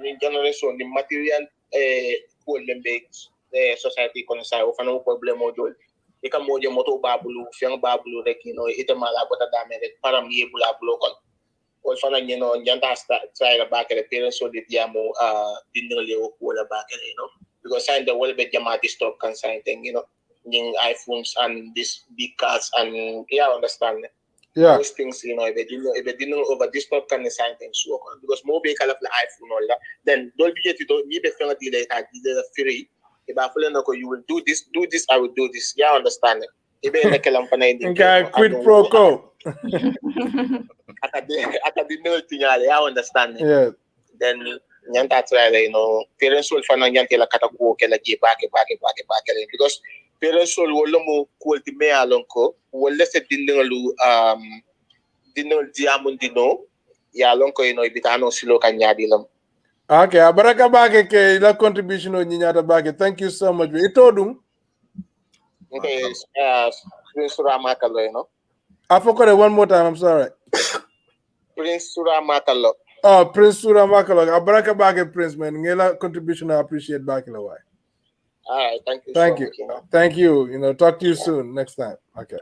ni generation ni material ko lembe society kono sa o fa no problem o dol ika mojo moto babulu fiang babulu rek ite mala bota dame rek param ye bula bulo kon o fana nyanta try la bakere parents so dit yamu dinno le o wala bakere because sign the wala be jama stop kan sign thing ning iPhones and this big cars and understand those things if they didn't over this stop kan sign thing so because mo be kala la iPhone wala then don't be it you be fanga delay the free if I feel like you will do this, I will do this. Yeah, understand it. Okay, quid pro quo. I understand it. Yeah. Then nyanta try parents will find out kela kata ko kela je back because parents will mo ko ti me alon ko wala se dinnalu dinol diamond dino ya lon ko ibitano silo kanya dilam. Okay, Baraka Bake ke la contribution on Ninyata Bake. Thank you so much. Itodum. Okay, Prince Suramakalo, I forgot it one more time. I'm sorry. Prince Suramakalo. Oh, Prince Suramakalo. Baraka Bake Prince, man. Ngela contribution I appreciate Bakila. All right, thank you. Thank you. Thank you. Talk to you soon next time. Okay.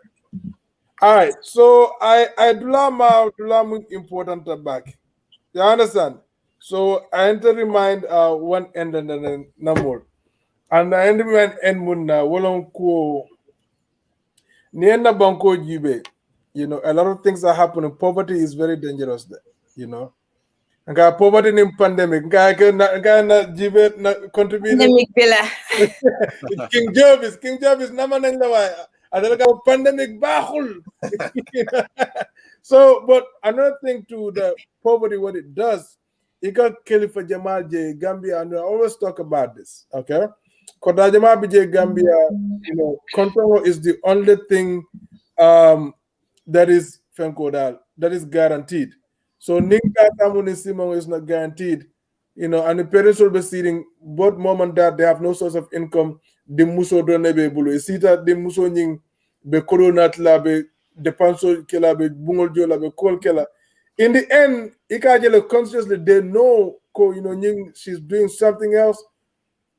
All right. So I do important back. You understand? So I enter remind one end and then number. And I enter remind end munna wolong ko nienda banko jibe. A lot of things are happening. Poverty is very dangerous there, Nga poverty in pandemic. Nga na jibe na contribute. Pandemic bila. King Job is naman nang lawa. Adalaga pandemic bahul. So, but another thing to the poverty, what it does, it got Khalifa Jamal J Gambia, and I always talk about this, okay? Because Jamal J Gambia, control is the only thing that is guaranteed. So Ninka Tamunisimo is not guaranteed, and the parents will be sitting, both mom and dad, they have no source of income. The muso don't be bulu. Isita the muso ning be koronat la be depanso kela be bungol jola be kol kela. In the end, ikajele consciously they know she's doing something else,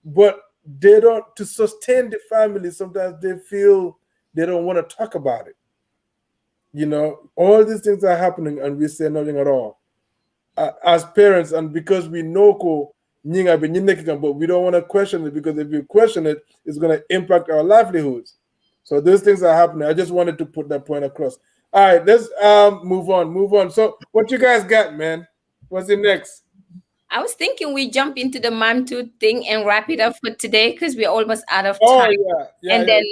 but they don't, to sustain the family. Sometimes they feel they don't want to talk about it. All these things are happening, and we say nothing at all as parents, and because we know but we don't want to question it, because if we question it, it's going to impact our livelihoods. So those things are happening. I just wanted to put that point across. All right, let's move on. So what you guys got, man? What's the next? I was thinking we jump into the Mam Tut thing and wrap it up for today because we're almost out of time. And then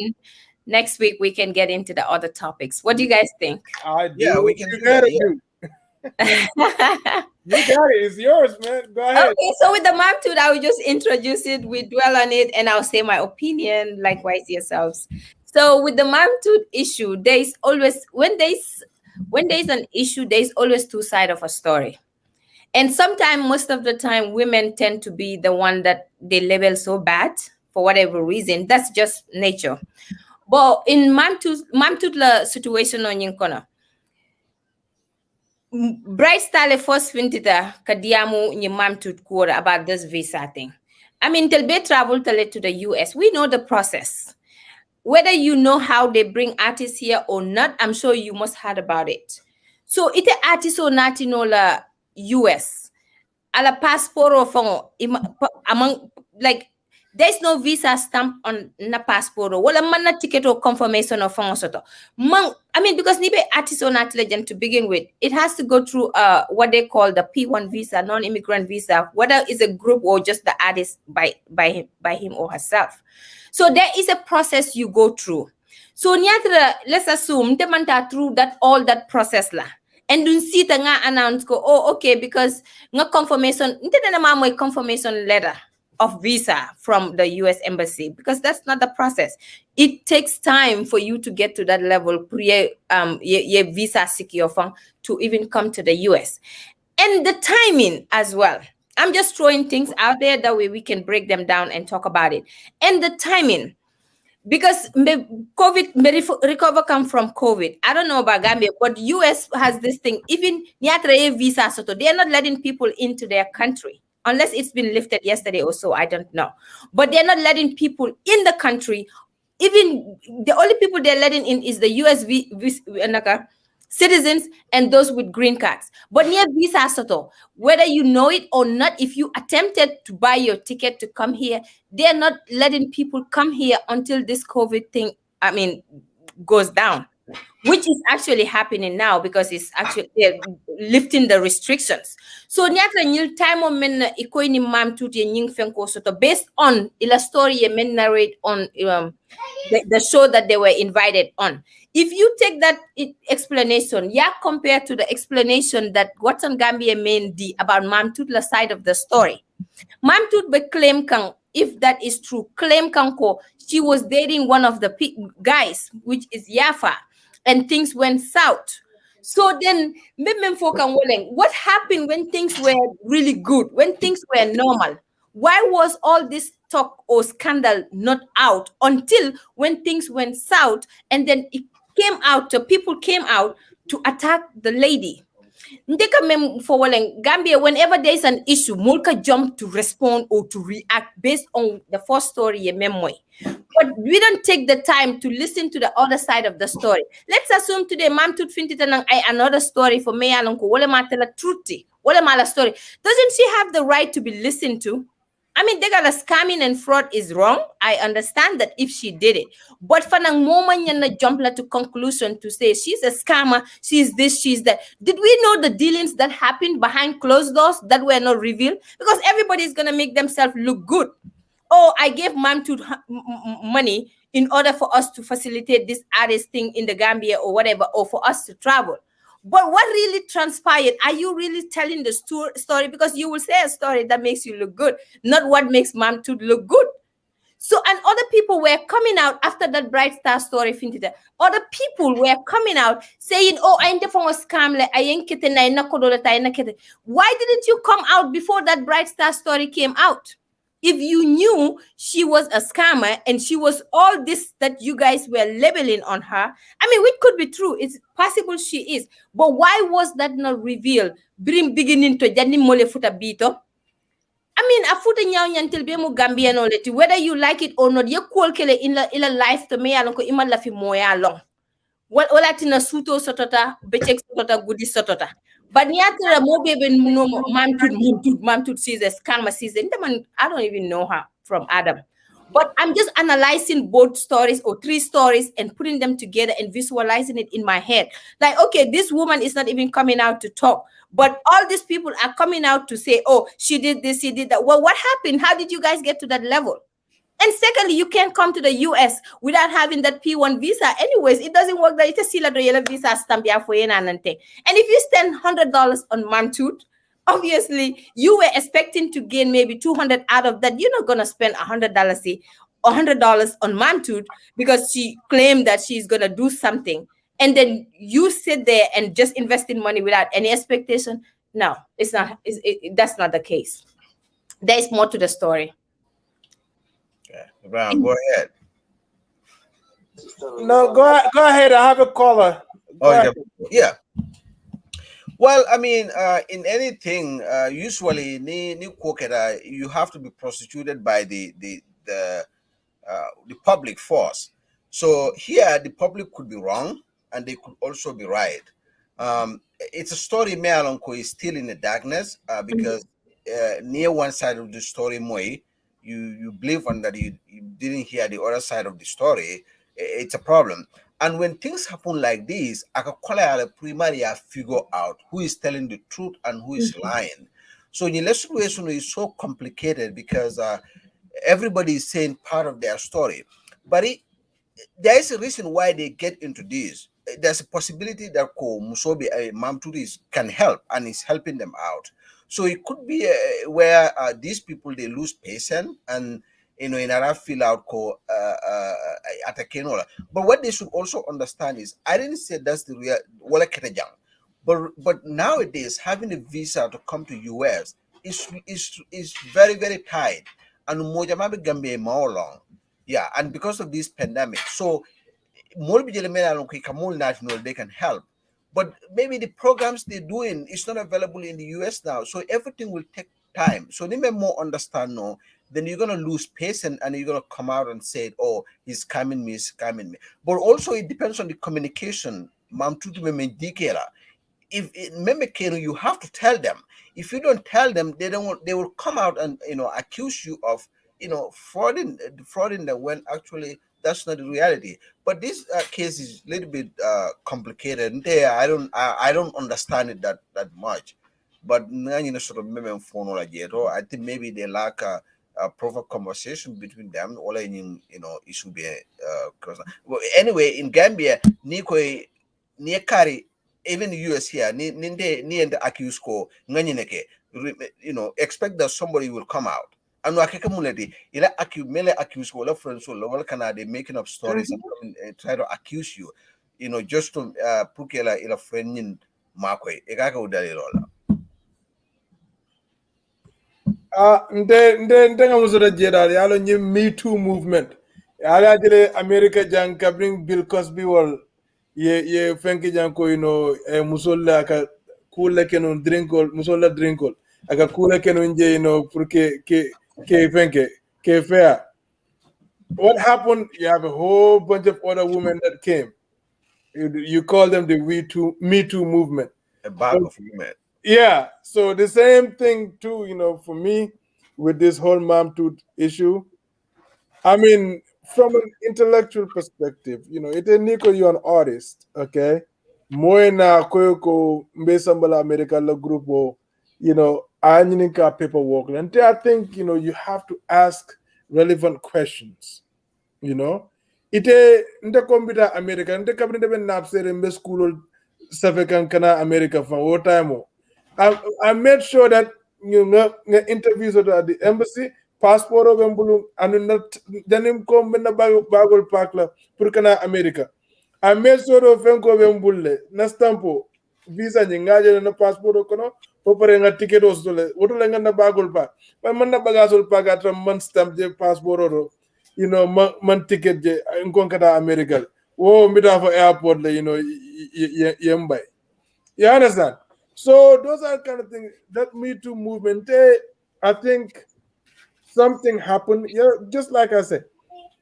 next week we can get into the other topics. What do you guys think? We can do that. You got it. It's yours, man. Go ahead. Okay, so with the Mam Tut, I will just introduce it. We dwell on it, and I'll say my opinion. Likewise, yourselves. So with the Mam Tut issue, there's always when there's an issue, there's always two sides of a story. And sometimes, most of the time, women tend to be the one that they label so bad for whatever reason. That's just nature. But in Mam Tut la situation on Yinkona, Bright Style first fintita kadiamu ni Mam Tut kura about this visa thing. I mean, till they travel to the US, we know the process. Whether you know how they bring artists here or not, I'm sure you must heard about it. So ite artist or nati no la US. Ala passport or phone among like there's no visa stamp on na passport or wala man na ticket or confirmation of phone soto. I mean, because nibe artist or not legend to begin with, it has to go through what they call the P1 visa, non-immigrant visa, whether it's a group or just the artist by him or herself. So there is a process you go through. So nyatra, let's assume te manta through that all that process la. And dun sita nga announce ko, oh okay, because nga confirmation, inte na naman mo confirmation letter of visa from the US embassy, because that's not the process. It takes time for you to get to that level pre ye visa secure to even come to the US. And the timing as well. I'm just throwing things out there that way we can break them down and talk about it. And the timing, because COVID, recover come from COVID. I don't know about Gambia, but US has this thing. Even Niatra visa soto, they are not letting people into their country unless it's been lifted yesterday or so. I don't know, but they're not letting people in the country. Even the only people they're letting in is the US citizens and those with green cards. But near visa soto, whether you know it or not, if you attempted to buy your ticket to come here, they're not letting people come here until this COVID thing, goes down, which is actually happening now because it's actually lifting the restrictions. So nyata nyil time o men iko ni Mam Tut ye nying fenko soto based on ila story ye men narrate on the show that they were invited on. If you take that explanation, compared to the explanation that Watson Gambia main di about Mam Tut la side of the story, Mam Tut be claim kang, if that is true, claim kanko she was dating one of the guys, which is Yafa, and things went south. So then, what happened when things were really good, when things were normal? Why was all this talk or scandal not out until when things went south, and then it came out, people came out to attack the lady? Gambia, whenever there's an issue, Mulka jump to respond or to react based on the first story memory. But we don't take the time to listen to the other side of the story. Let's assume today Mam Tut fintitanang ay another story for me along ko wala matela truthi, wala mala story. Doesn't she have the right to be listened to? I mean, they got a scamming and fraud is wrong. I understand that if she did it. But for the moment you jump to conclusion to say she's a scammer, she's this, she's that. Did we know the dealings that happened behind closed doors that were not revealed? Because everybody's going to make themselves look good. Oh, I gave Mam Tut money in order for us to facilitate this artist thing in the Gambia or whatever, or for us to travel. But what really transpired? Are you really telling the story? Because you will say a story that makes you look good, not what makes Mam Tut look good. So, and other people were coming out after that Bright Star story. Other people were coming out saying, oh, I ain't a scam. Why didn't you come out before that Bright Star story came out? If you knew she was a scammer and she was all this that you guys were labeling on her, I mean, which could be true. It's possible she is. But why was that not revealed? Beginning to Jani Mole Futa Bito. I mean, a foot until Bemu Gambian or whether you like it or not, you call kele in la life to me along iman la fi moya long. Well, all that in a suto sotota, bechek sotota, goody sotota. But Niatra Mobe Mam Tut sees a scammer season. I don't even know her from Adam. But I'm just analyzing both stories or three stories and putting them together and visualizing it in my head. Like, okay, this woman is not even coming out to talk, but all these people are coming out to say, oh, she did this, she did that. Well, what happened? How did you guys get to that level? And secondly, you can't come to the US without having that P1 visa. Anyways, it doesn't work. That it's a sila do yellow visa stamp ya for. And if you spend $100 on Mam Tut, obviously you were expecting to gain maybe 200 out of that. You're not gonna spend $100 on Mam Tut because she claimed that she's gonna do something, and then you sit there and just invest in money without any expectation. No, it's not. That's not the case. There is more to the story. Brown, go ahead. No, go ahead. I have a caller. Yeah. Well, I mean, in anything, usually you have to be prosecuted by the public force. So here, the public could be wrong, and they could also be right. It's a story Mealonko is still in the darkness because near one side of the story, Moi, you believe on that you didn't hear the other side of the story. It's a problem. And when things happen like this, I can call it primary figure out who is telling the truth and who is lying. So in the situation is so complicated because everybody is saying part of their story. But there is a reason why they get into this. There's a possibility that Ko Musobi Mam Tut can help and is helping them out. So it could be where these people they lose patience and in a feel out ko at a kenola. But what they should also understand is I didn't say that's the real wala ketajang. But nowadays having a visa to come to US is very very tight. And Mojamabe Gambia more long. Yeah, and because of this pandemic. So more they can help. But maybe the programs they're doing is not available in the US now. So everything will take time. So they may more understand no, then you're gonna lose pace and you're gonna come out and say, oh, he's scamming me, he's scamming me. But also it depends on the communication. Mam Tut me dikela. If remember Kenu, you have to tell them. If you don't tell them, they will come out and accuse you of frauding them when actually that's not the reality. But this case is a little bit complicated. And there, I don't understand it that much. But sort of I think maybe they lack a proper conversation between them. Or it should be well, anyway in Gambia, Nikoi Niekari, even the US here, ni and accuse ko expect that somebody will come out. And wakeka muleti ila mele accuse ko la friends so kana they making up stories and try to accuse you, just to put ila friend in makwe ekaka udali lola. Nde nga muso da jeda yalo nyi Me Too movement. Ala jele America jang kabring Bill Cosby wal ye fenki jang ko musolla ka kula kenu drinkol musolla drinkol aka kula kenu nje pour ke fenke ke fair. What happened? You have a whole bunch of other women that came. You call them the Me Too movement. A bag of women. Yeah, so the same thing too, for me with this whole Mam Tut issue. I mean, from an intellectual perspective, it Nico, you're an artist, okay? Moena koyoko mbesambala America la group or anyininka paperwork. And I think, you have to ask relevant questions. Ite nde computer America, nde kabinde ben napsere mbe school safekan kana America for what time. I made sure that interviews at the embassy, passport of Embulu, and not Janim Kombina Bagol Pakla, Purkana America. I made sure of Fenko Embule, Nastampo, visa Ningaja and a passport of Kono, offering a ticket or so, what Langana Bagol Park. My Manda Bagazol Park at a month stamp passport or man ticket in Konkata America. Oh, mid for airport, Yembai. You understand? So those are kind of things that Me Too movement. I think something happened. Just like I said,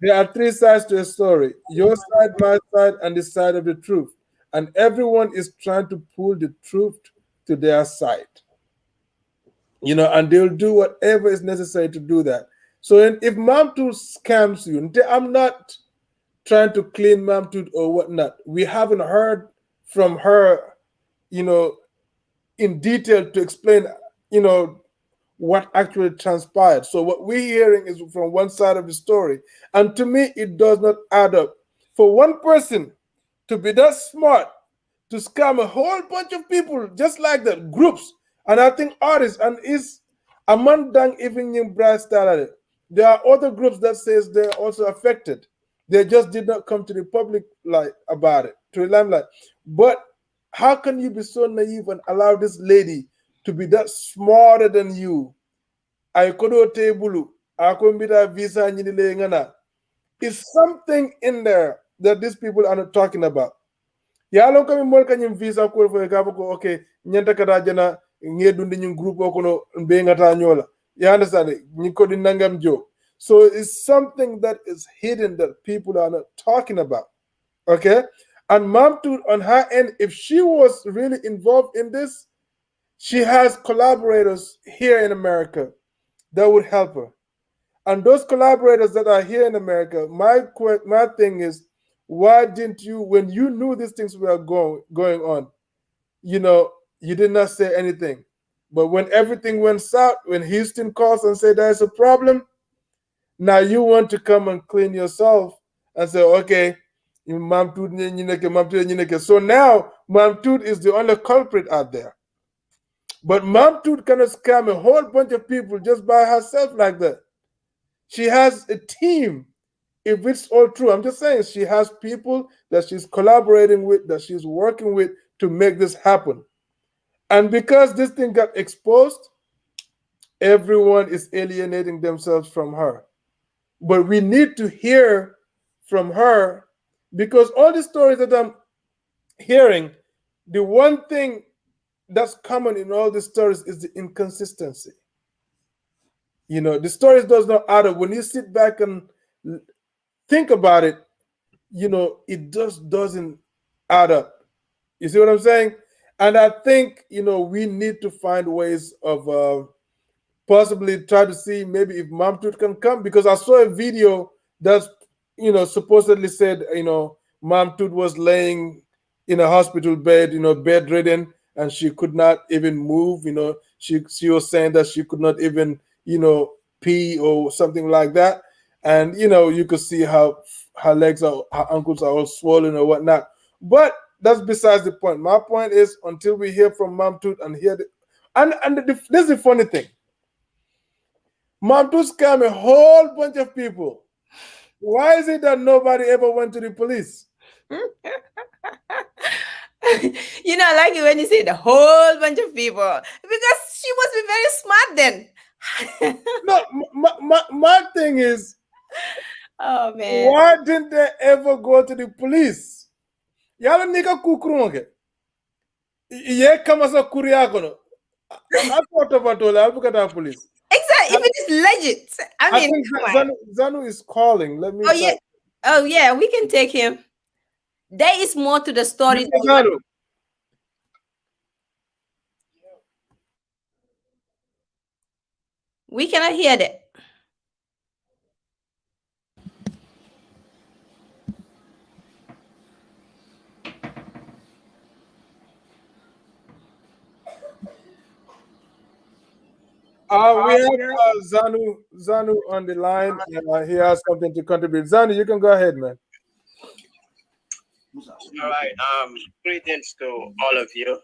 there are three sides to a story: your side, my side, and the side of the truth. And everyone is trying to pull the truth to their side. And they'll do whatever is necessary to do that. So if Mam Tut scams you, I'm not trying to clean Mam Tut or whatnot. We haven't heard from her, in detail to explain, what actually transpired. So what we're hearing is from one side of the story. And to me, it does not add up. For one person to be that smart, to scam a whole bunch of people just like that, groups, and I think artists, and is Amandang even in Brad started it. There are other groups that says they're also affected. They just did not come to the public light about it, to the limelight. But how can you be so naive and allow this lady to be that smarter than you? I kodo tebulu, akombita visa nyinile ngana. Is something in there that these people are not talking about. Ya lon kami mol kanyim visa ko fo ka ko okay, nyanta kata jana ngedundi nyum group ko no be ngata nyola. You understand it? Nyiko di nangam jo. So it's something that is hidden that people are not talking about. Okay? And Mam Tut on her end, if she was really involved in this, she has collaborators here in America that would help her. And those collaborators that are here in America, my thing is, why didn't you, when you knew these things were going on, you did not say anything. But when everything went south, when Houston calls and say there's a problem, now you want to come and clean yourself and say, okay, Mam Tut, Mam Tut. So now Mam Tut is the only culprit out there. But Mam Tut cannot scam a whole bunch of people just by herself like that. She has a team. If it's all true, I'm just saying she has people that she's collaborating with, that she's working with to make this happen. And because this thing got exposed, everyone is alienating themselves from her. But we need to hear from her, because all the stories that I'm hearing, the one thing that's common in all the stories is the inconsistency. The stories does not add up. When you sit back and think about it, it just doesn't add up. You see what I'm saying? And I think, we need to find ways of possibly try to see maybe if Mam Tut can come, because I saw a video that's supposedly said Mam Tut was laying in a hospital bed, bedridden, and she could not even move. She was saying that she could not even pee or something like that, and you could see how her legs are, her ankles are all swollen or whatnot. But that's besides the point. My point is, until we hear from Mam Tut and hear this is the funny thing. Mam Tut scammed a whole bunch of people. Why is it that nobody ever went to the police? I like it when you say the whole bunch of people, because she must be very smart then. No, my thing is, Oh man. why didn't they ever go to the police? Yala nika kukrunge. Ye kama sa kuriakono. I thought about all that. Look at that police. Exactly. If it is legit, I mean, think come on. Zanu is calling. Let me. Oh yeah. Oh yeah, we can take him. There is more to the story. Mr. Zanu. We cannot hear that. We have Zanu on the line. He has something to contribute. Zanu, you can go ahead, man. All right. Greetings to all of you.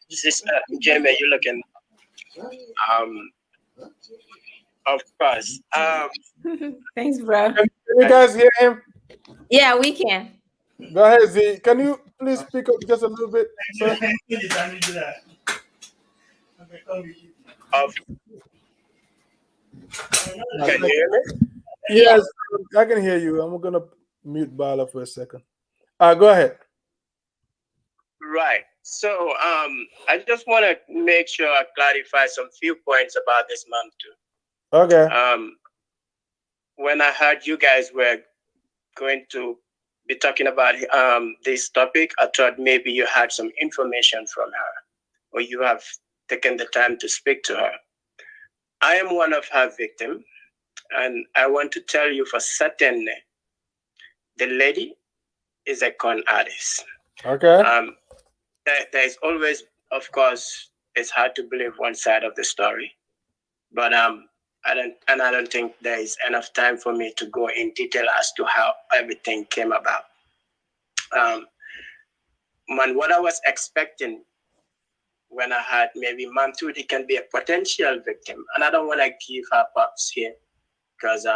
This is Jamie. You looking? Of course. Thanks, bro. Can you guys hear him? Yeah, we can. Go ahead, Z. Can you please speak up just a little bit, sir? Can you hear me? Yes, I can hear you. I'm gonna mute Bala for a second. Go ahead. Right. So I just want to make sure I clarify some few points about this Mam Tut. Okay. When I heard you guys were going to be talking about this topic, I thought maybe you had some information from her, or you have taken the time to speak to her. I am one of her victims, and I want to tell you for certain, the lady is a con artist. Okay. There is always, of course, it's hard to believe one side of the story, but I don't think there is enough time for me to go in detail as to how everything came about. What I was expecting when I had maybe Mam Tut can be a potential victim, and I don't want to give her props here because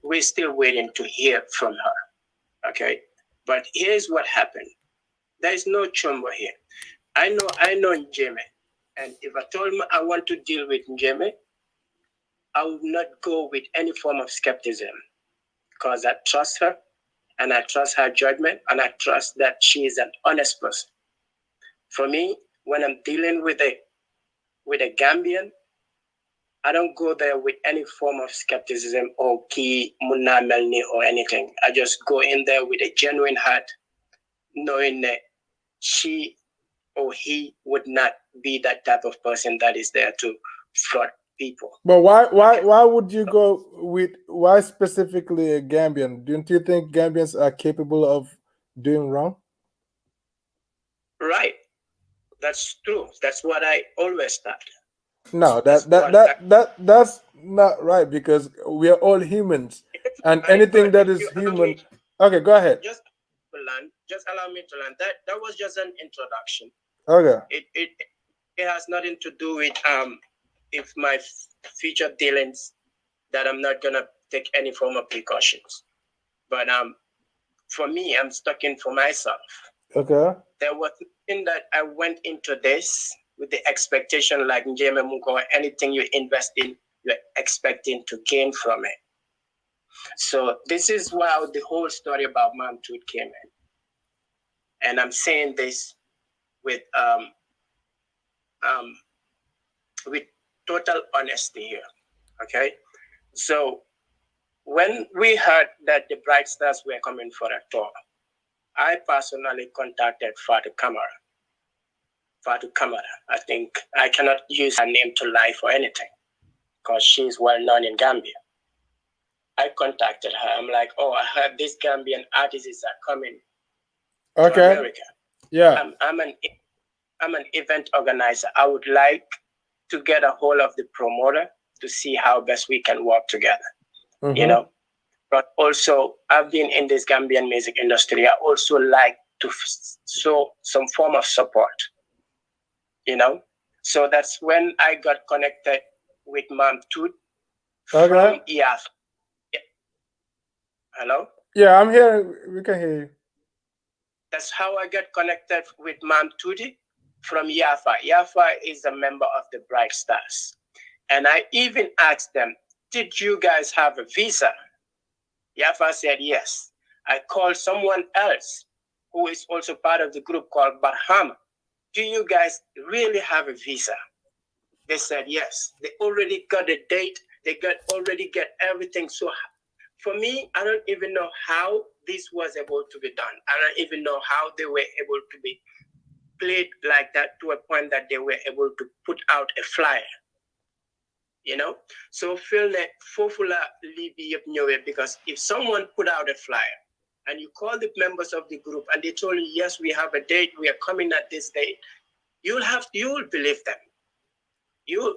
we're still waiting to hear from her. Okay, but here's what happened. There is no chumbo here. I know Njeme, and if I told him I want to deal with Njeme, I would not go with any form of skepticism because I trust her and I trust her judgment and I trust that she is an honest person. For me, when I'm dealing with a Gambian, I don't go there with any form of skepticism or ki munna melni or anything. I just go in there with a genuine heart, knowing that she or he would not be that type of person that is there to fraud people. But why would you go with, why specifically a Gambian? Don't you think Gambians are capable of doing wrong? Right. That's true. That's what I always thought. No, that's not right, because we are all humans. and anything that is human. Okay, go ahead. Just allow me to learn. That was just an introduction. Okay. It has nothing to do with if my future dealings that I'm not gonna take any form of precautions. But for me, I'm stuck in for myself. Okay. There was nothing that I went into this with the expectation like Njeme Mungo, anything you invest in, you're expecting to gain from it. So this is how the whole story about Mam Tut came in. And I'm saying this with total honesty here. Okay. So when we heard that the Bright Stars were coming for a tour, I personally contacted Fatu Kamara. I think I cannot use her name to lie for anything because she's well known in Gambia. I contacted her. I'm like, oh, I heard these Gambian artists are coming to America. Yeah. I'm an event organizer. I would like to get a hold of the promoter to see how best we can work together. Mm-hmm. You know, but also I've been in this Gambian music industry. I also like to show some form of support. You know, so that's when I got connected with Mam Tut from EAF. Yeah. Hello? Yeah, I'm here. We can hear you. That's how I got connected with Mam Tut from Yafa. Yafa is a member of the Bright Stars. And I even asked them, did you guys have a visa? Yafa said yes. I called someone else who is also part of the group called Barhama. Do you guys really have a visa? They said yes. They already got a date. They already got everything. So for me, I don't even know how this was able to be done. I don't even know how they were able to be played like that to a point that they were able to put out a flyer. You know? So feel like Fofula Libya because if someone put out a flyer and you call the members of the group and they told you, yes, we have a date, we are coming at this date, you will believe them.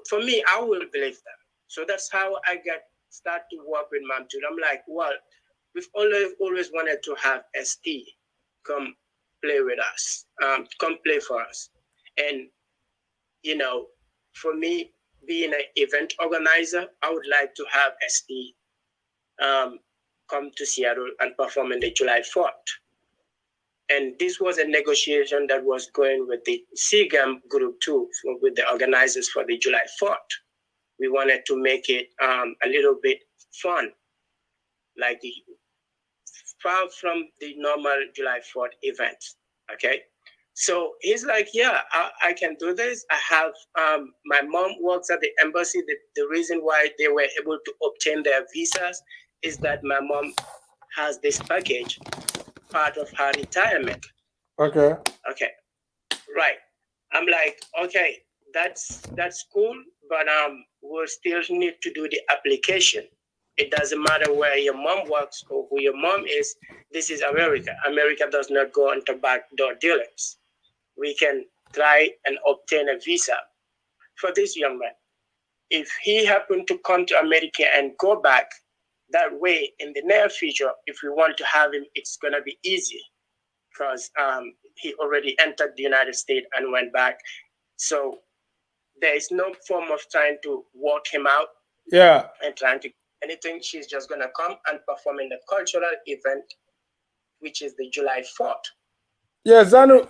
For me, I will believe them. So that's how I start to work with Mam Tut. I'm like, well, we've always wanted to have ST come play with us, come play for us. And, you know, for me, being an event organizer, I would like to have ST come to Seattle and perform in the July 4th. And this was a negotiation that was going with the CGAM group too, with the organizers for the July 4th. We wanted to make it a little bit fun, like far from the normal July 4th event, okay? So he's like, yeah, I can do this. I have, my mom works at the embassy. The reason why they were able to obtain their visas is that my mom has this package, part of her retirement. Okay. Right. I'm like, okay, that's cool, but we'll still need to do the application. It doesn't matter where your mom works or who your mom is. This is America. America does not go into backdoor dealings. We can try and obtain a visa for this young man. If he happened to come to America and go back that way in the near future, if we want to have him, it's going to be easy because he already entered the United States and went back. So there is no form of trying to walk him out. Yeah. And trying to anything. She's just going to come and perform in the cultural event, which is the July 4th. Yeah, Zanu,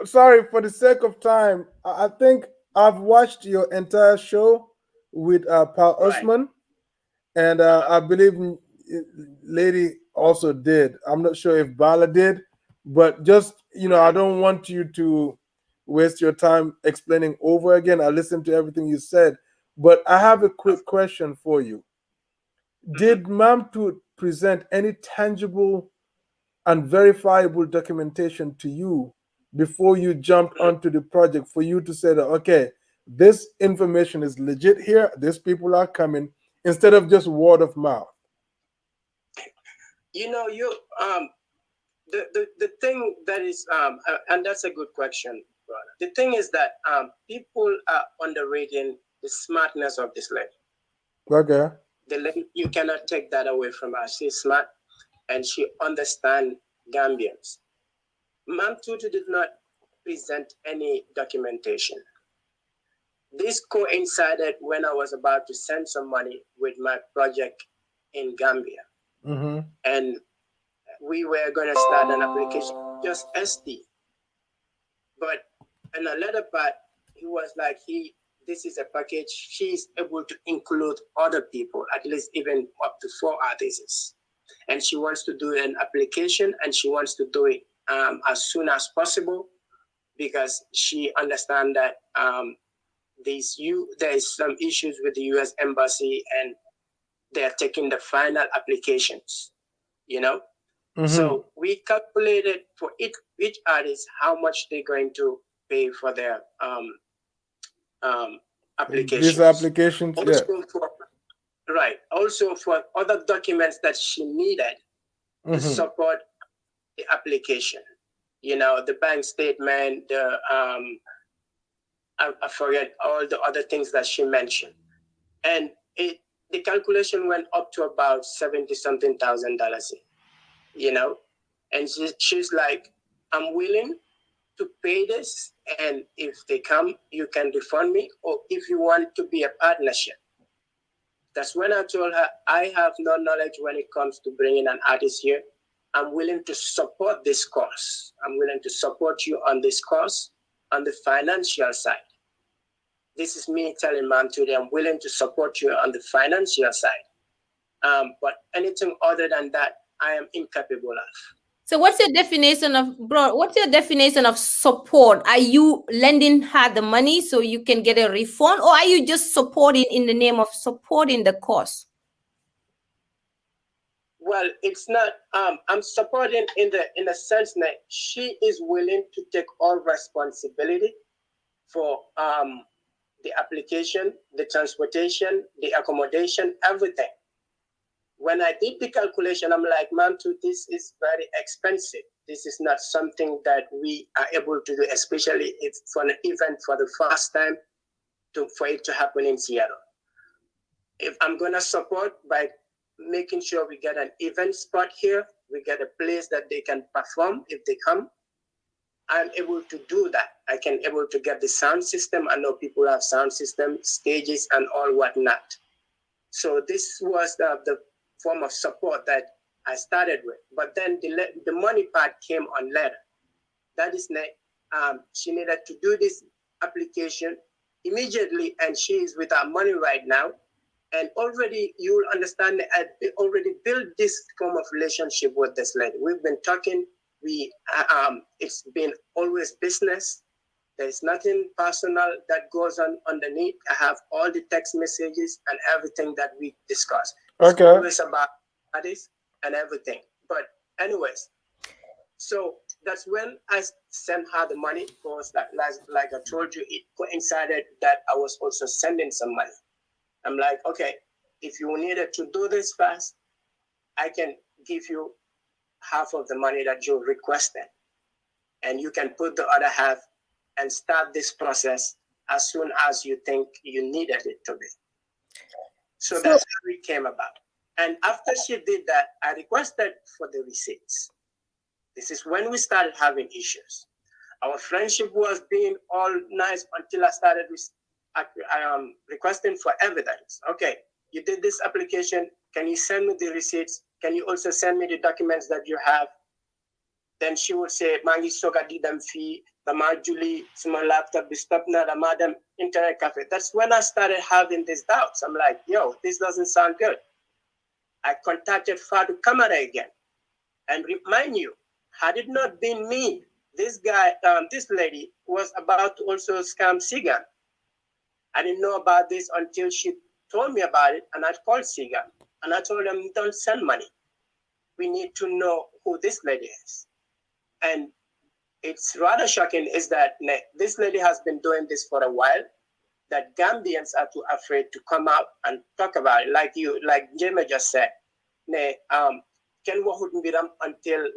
sorry, for the sake of time, I think I've watched your entire show with Paul Osman, and I believe Lady also did. I'm not sure if Bala did, but just, I don't want you to waste your time explaining over again. I listened to everything you said, but I have a quick question for you. Did Mam Tut present any tangible and verifiable documentation to you before you jumped onto the project for you to say that, okay, this information is legit here, these people are coming, instead of just word of mouth? The thing that is and that's a good question, brother. The thing is that people are underrating the smartness of this lady. Okay. The lady, you cannot take that away from her. She's smart and she understands Gambians. Mam Tut did not present any documentation. This coincided when I was about to send some money with my project in Gambia. And we were going to start an application, just ST. But in a later part, he was like, this is a package. She's able to include other people, at least even up to 4 artists. And she wants to do an application and she wants to do it as soon as possible because she understands that there is some issues with the U.S. Embassy and they're taking the final applications, you know? So we calculated for each artist how much they're going to pay for their applications. These applications, also right. Also for other documents that she needed to support the application. You know, the bank statement, the I forget all the other things that she mentioned. And the calculation went up to about $70-something thousand, you know? And she's like, I'm willing to pay this. And if they come, you can refund me. Or if you want to be a partnership. That's when I told her, I have no knowledge when it comes to bringing an artist here. I'm willing to support this course. I'm willing to support you on this course on the financial side. This is me telling Mam Tut, I'm willing to support you on the financial side. But anything other than that, I am incapable of. So what's your definition of support? Are you lending her the money so you can get a refund, or are you just supporting in the name of supporting the cause? Well, it's not. I'm supporting in the sense that she is willing to take all responsibility for the application, the transportation, the accommodation, everything. When I did the calculation, I'm like, Mam Tut, this is very expensive. This is not something that we are able to do, especially if for an event for the first time for it to happen in Seattle. If I'm going to support by making sure we get an event spot here, we get a place that they can perform if they come, I'm able to do that. I can able to get the sound system. I know people have sound system, stages, and all whatnot. So this was the form of support that I started with. But then the money part came on later. That is, she needed to do this application immediately, and she is with her money right now. And already, you will understand that I already built this form of relationship with this lady. We've been talking. It's been always business. There's nothing personal that goes on underneath. I have all the text messages and everything that we discuss. It's always about artists and everything. But anyways, so that's when I sent her the money, because like I told you, it coincided that I was also sending some money. I'm like, okay, if you needed to do this fast, I can give you half of the money that you requested. And you can put the other half and start this process as soon as you think you needed it to be. So that's how it came about. And after she did that, I requested for the receipts. This is when we started having issues. Our friendship was being all nice until I started requesting for evidence. Okay, you did this application. Can you send me the receipts? Can you also send me the documents that you have? Then she would say, Mangi soga di dam fi, Bama Julie, small laptop, stop na the madam internet cafe. That's when I started having these doubts. I'm like, yo, this doesn't sound good. I contacted Fadu Kamara again. And remind you, had it not been me, this lady was about to also scam Sigan. I didn't know about this until she told me about it, and I called Sigan. And I told them, don't send money. We need to know who this lady is. And it's rather shocking is that this lady has been doing this for a while, that Gambians are too afraid to come out and talk about it. Like Jema just said, Ken wahud biram until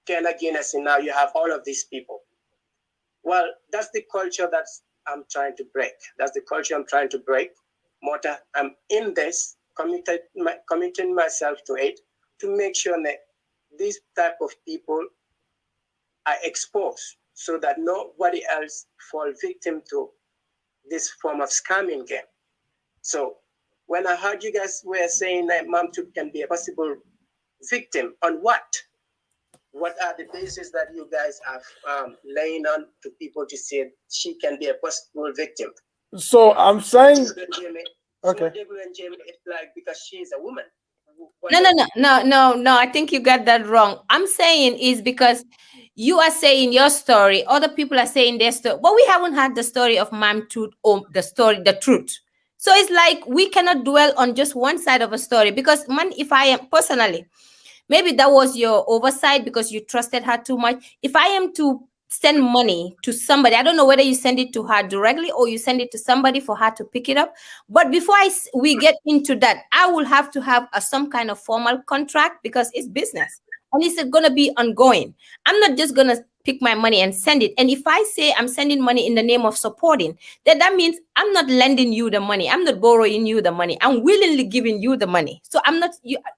Ken Guinness, and now you have all of these people. Well, that's the culture that I'm trying to break. That's the culture I'm trying to break. Mota, I'm in this, committing myself to it to make sure that these type of people are exposed so that nobody else fall victim to this form of scamming game. So when I heard you guys were saying that Mam Tut can be a possible victim, on what? What are the bases that you guys are laying on to people to say she can be a possible victim? So I'm saying, okay. It's like because she's a woman. No. I think you got that wrong. I'm saying is because you are saying your story, other people are saying their story, but we haven't had the story of Mam Tut or the truth. So it's like we cannot dwell on just one side of a story because, man, if I am personally, maybe that was your oversight because you trusted her too much. If I am to send money to somebody, I don't know whether you send it to her directly or you send it to somebody for her to pick it up. But before we get into that, I will have to have some kind of formal contract because it's business and it's going to be ongoing. I'm not just going to pick my money and send it. And if I say I'm sending money in the name of supporting, then that means I'm not lending you the money. I'm not borrowing you the money. I'm willingly giving you the money. So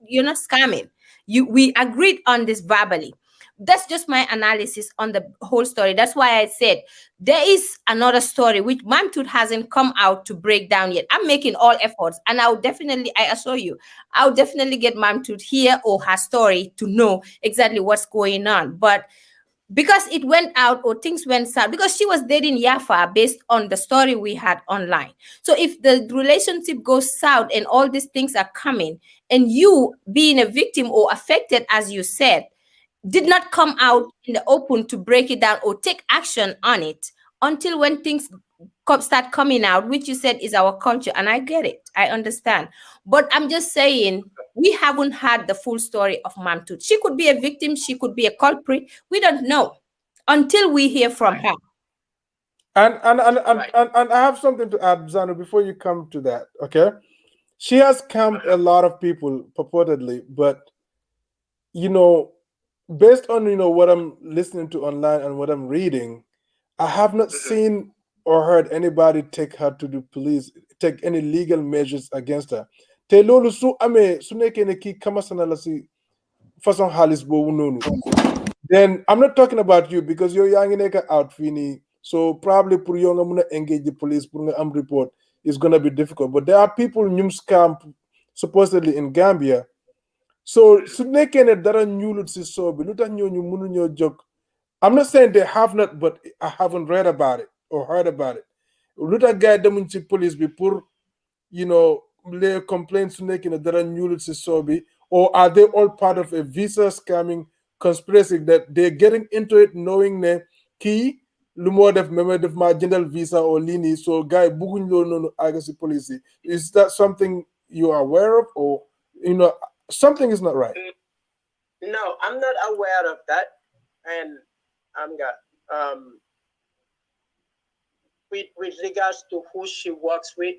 you're not scamming. We agreed on this verbally. That's just my analysis on the whole story. That's why I said there is another story which Mam Tut hasn't come out to break down yet. I'm making all efforts, and I assure you, I'll definitely get Mam Tut here or her story to know exactly what's going on. But because it went out or things went south, because she was dating Yafa based on the story we had online. So if the relationship goes south and all these things are coming, and you being a victim or affected, as you said, did not come out in the open to break it down or take action on it until when things start coming out, which you said is our culture. And I get it. I understand. But I'm just saying, we haven't had the full story of Mam Tut. She could be a victim. She could be a culprit. We don't know until we hear from her. And I have something to add, Zano, before you come to that, okay? She has scammed a lot of people, purportedly, but, based on, what I'm listening to online and what I'm reading, I have not seen or heard anybody take her to the police, take any legal measures against her. Te lolu su ame su nekkee ne kii kamasana la si façon xaalis boobu noonu. Then I'm not talking about you because you're young and out fini. So probably pour young I'm gonna engage the police, pour am report is gonna be difficult. But there are people new scam supposedly in Gambia. So su nekkee ne dara ñuulut si soo bi lu tax ñooñu mënuñoo jóg. I'm not saying they have not, but I haven't read about it or heard about it. Lu tax gars yi demuñ ci police bi pour les complaints making a dara ñuulut si soo bi, or are they all part of a visa scamming conspiracy that they're getting into it knowing ne kii lu moo def meme def ma jëndal visa or lii nii, so gars yi bugguñ loolu noonu àgg si police yi. Is that something you are aware of, or something is not right? No, I'm not aware of that, and with regards to who she works with,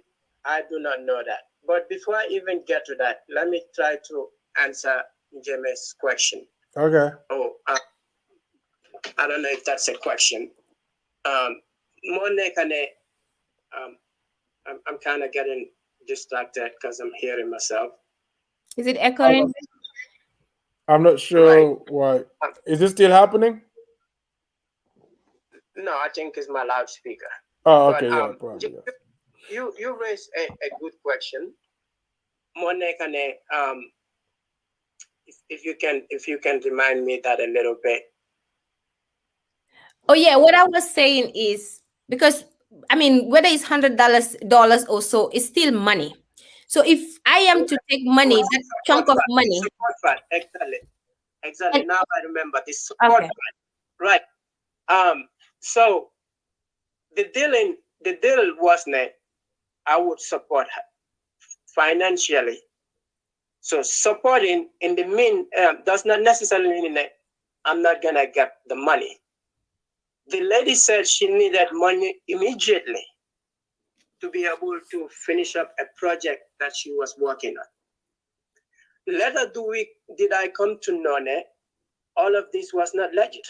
I do not know that. But before I even get to that, let me try to answer James' question. Okay. Oh, I don't know if that's a question. I'm kind of getting distracted because I'm hearing myself. Is it echoing? I'm not sure why. Is this still happening? No, I think it's my loudspeaker. Oh, okay, yeah, probably. You raised a good question. Monekane, if you can remind me that a little bit. Oh yeah, what I was saying is, because I mean, whether it's $100 or so, it's still money. So if I am to take money, that chunk of money, exactly. Now I remember this support fund, right? So the deal was that I would support her financially. So supporting in the mean does not necessarily mean that I'm not gonna get the money. The lady said she needed money immediately to be able to finish up a project that she was working on. Later did I come to know that all of this was not legit.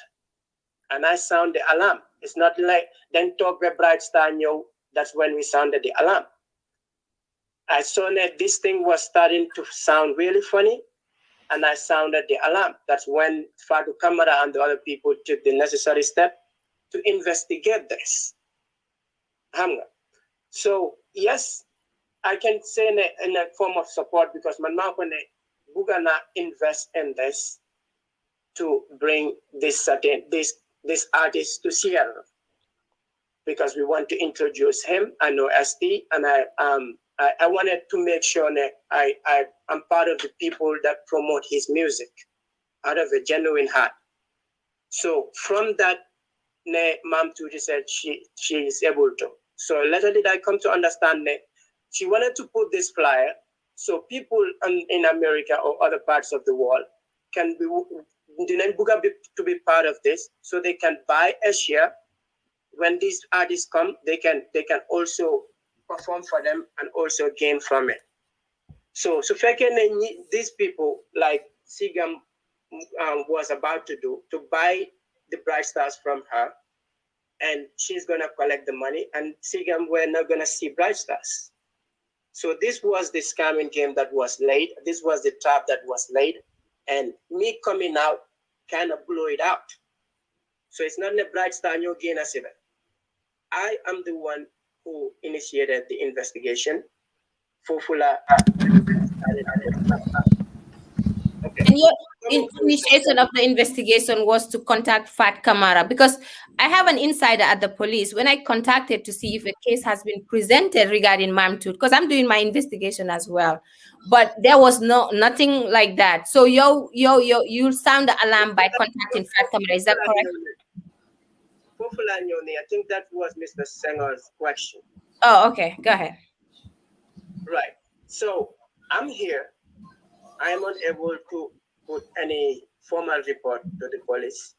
And I sound the alarm. It's not like then talk the bright star, that's when we sounded the alarm. I saw that this thing was starting to sound really funny, and I sounded the alarm. That's when Fadu Kamara and the other people took the necessary step to investigate this. So yes, I can say in a form of support because Manmakone Bugana invest in this to bring this artist to Seattle because we want to introduce him. I know ST, and I wanted to make sure that I'm part of the people that promote his music out of a genuine heart. So from that, Mam Tut said she is able to. So later did I come to understand that she wanted to put this flyer so people in America or other parts of the world can be to be part of this, so they can buy a share. When these artists come, they can also perform for them and also gain from it. So these people like Sigam was about to do, to buy the Bright Stars from her, and she's gonna collect the money, and Sigam we're not gonna see Bright Stars. So this was the scamming game that was laid. This was the trap that was laid, and me coming out kind of blew it out. So it's not a Bright Star and you gain a seven. I am the one who initiated the investigation. Fufula. Okay. And your initiation of the investigation was to contact Fat Kamara, because I have an insider at the police. When I contacted to see if a case has been presented regarding Mam Tut, because I'm doing my investigation as well, but there was nothing like that. So you sound the alarm by contacting Fat Kamara. Is that correct? I think that was Mr. Senger's question. Oh, okay. Go ahead. Right. So I'm here. I am unable to put any formal report to the police.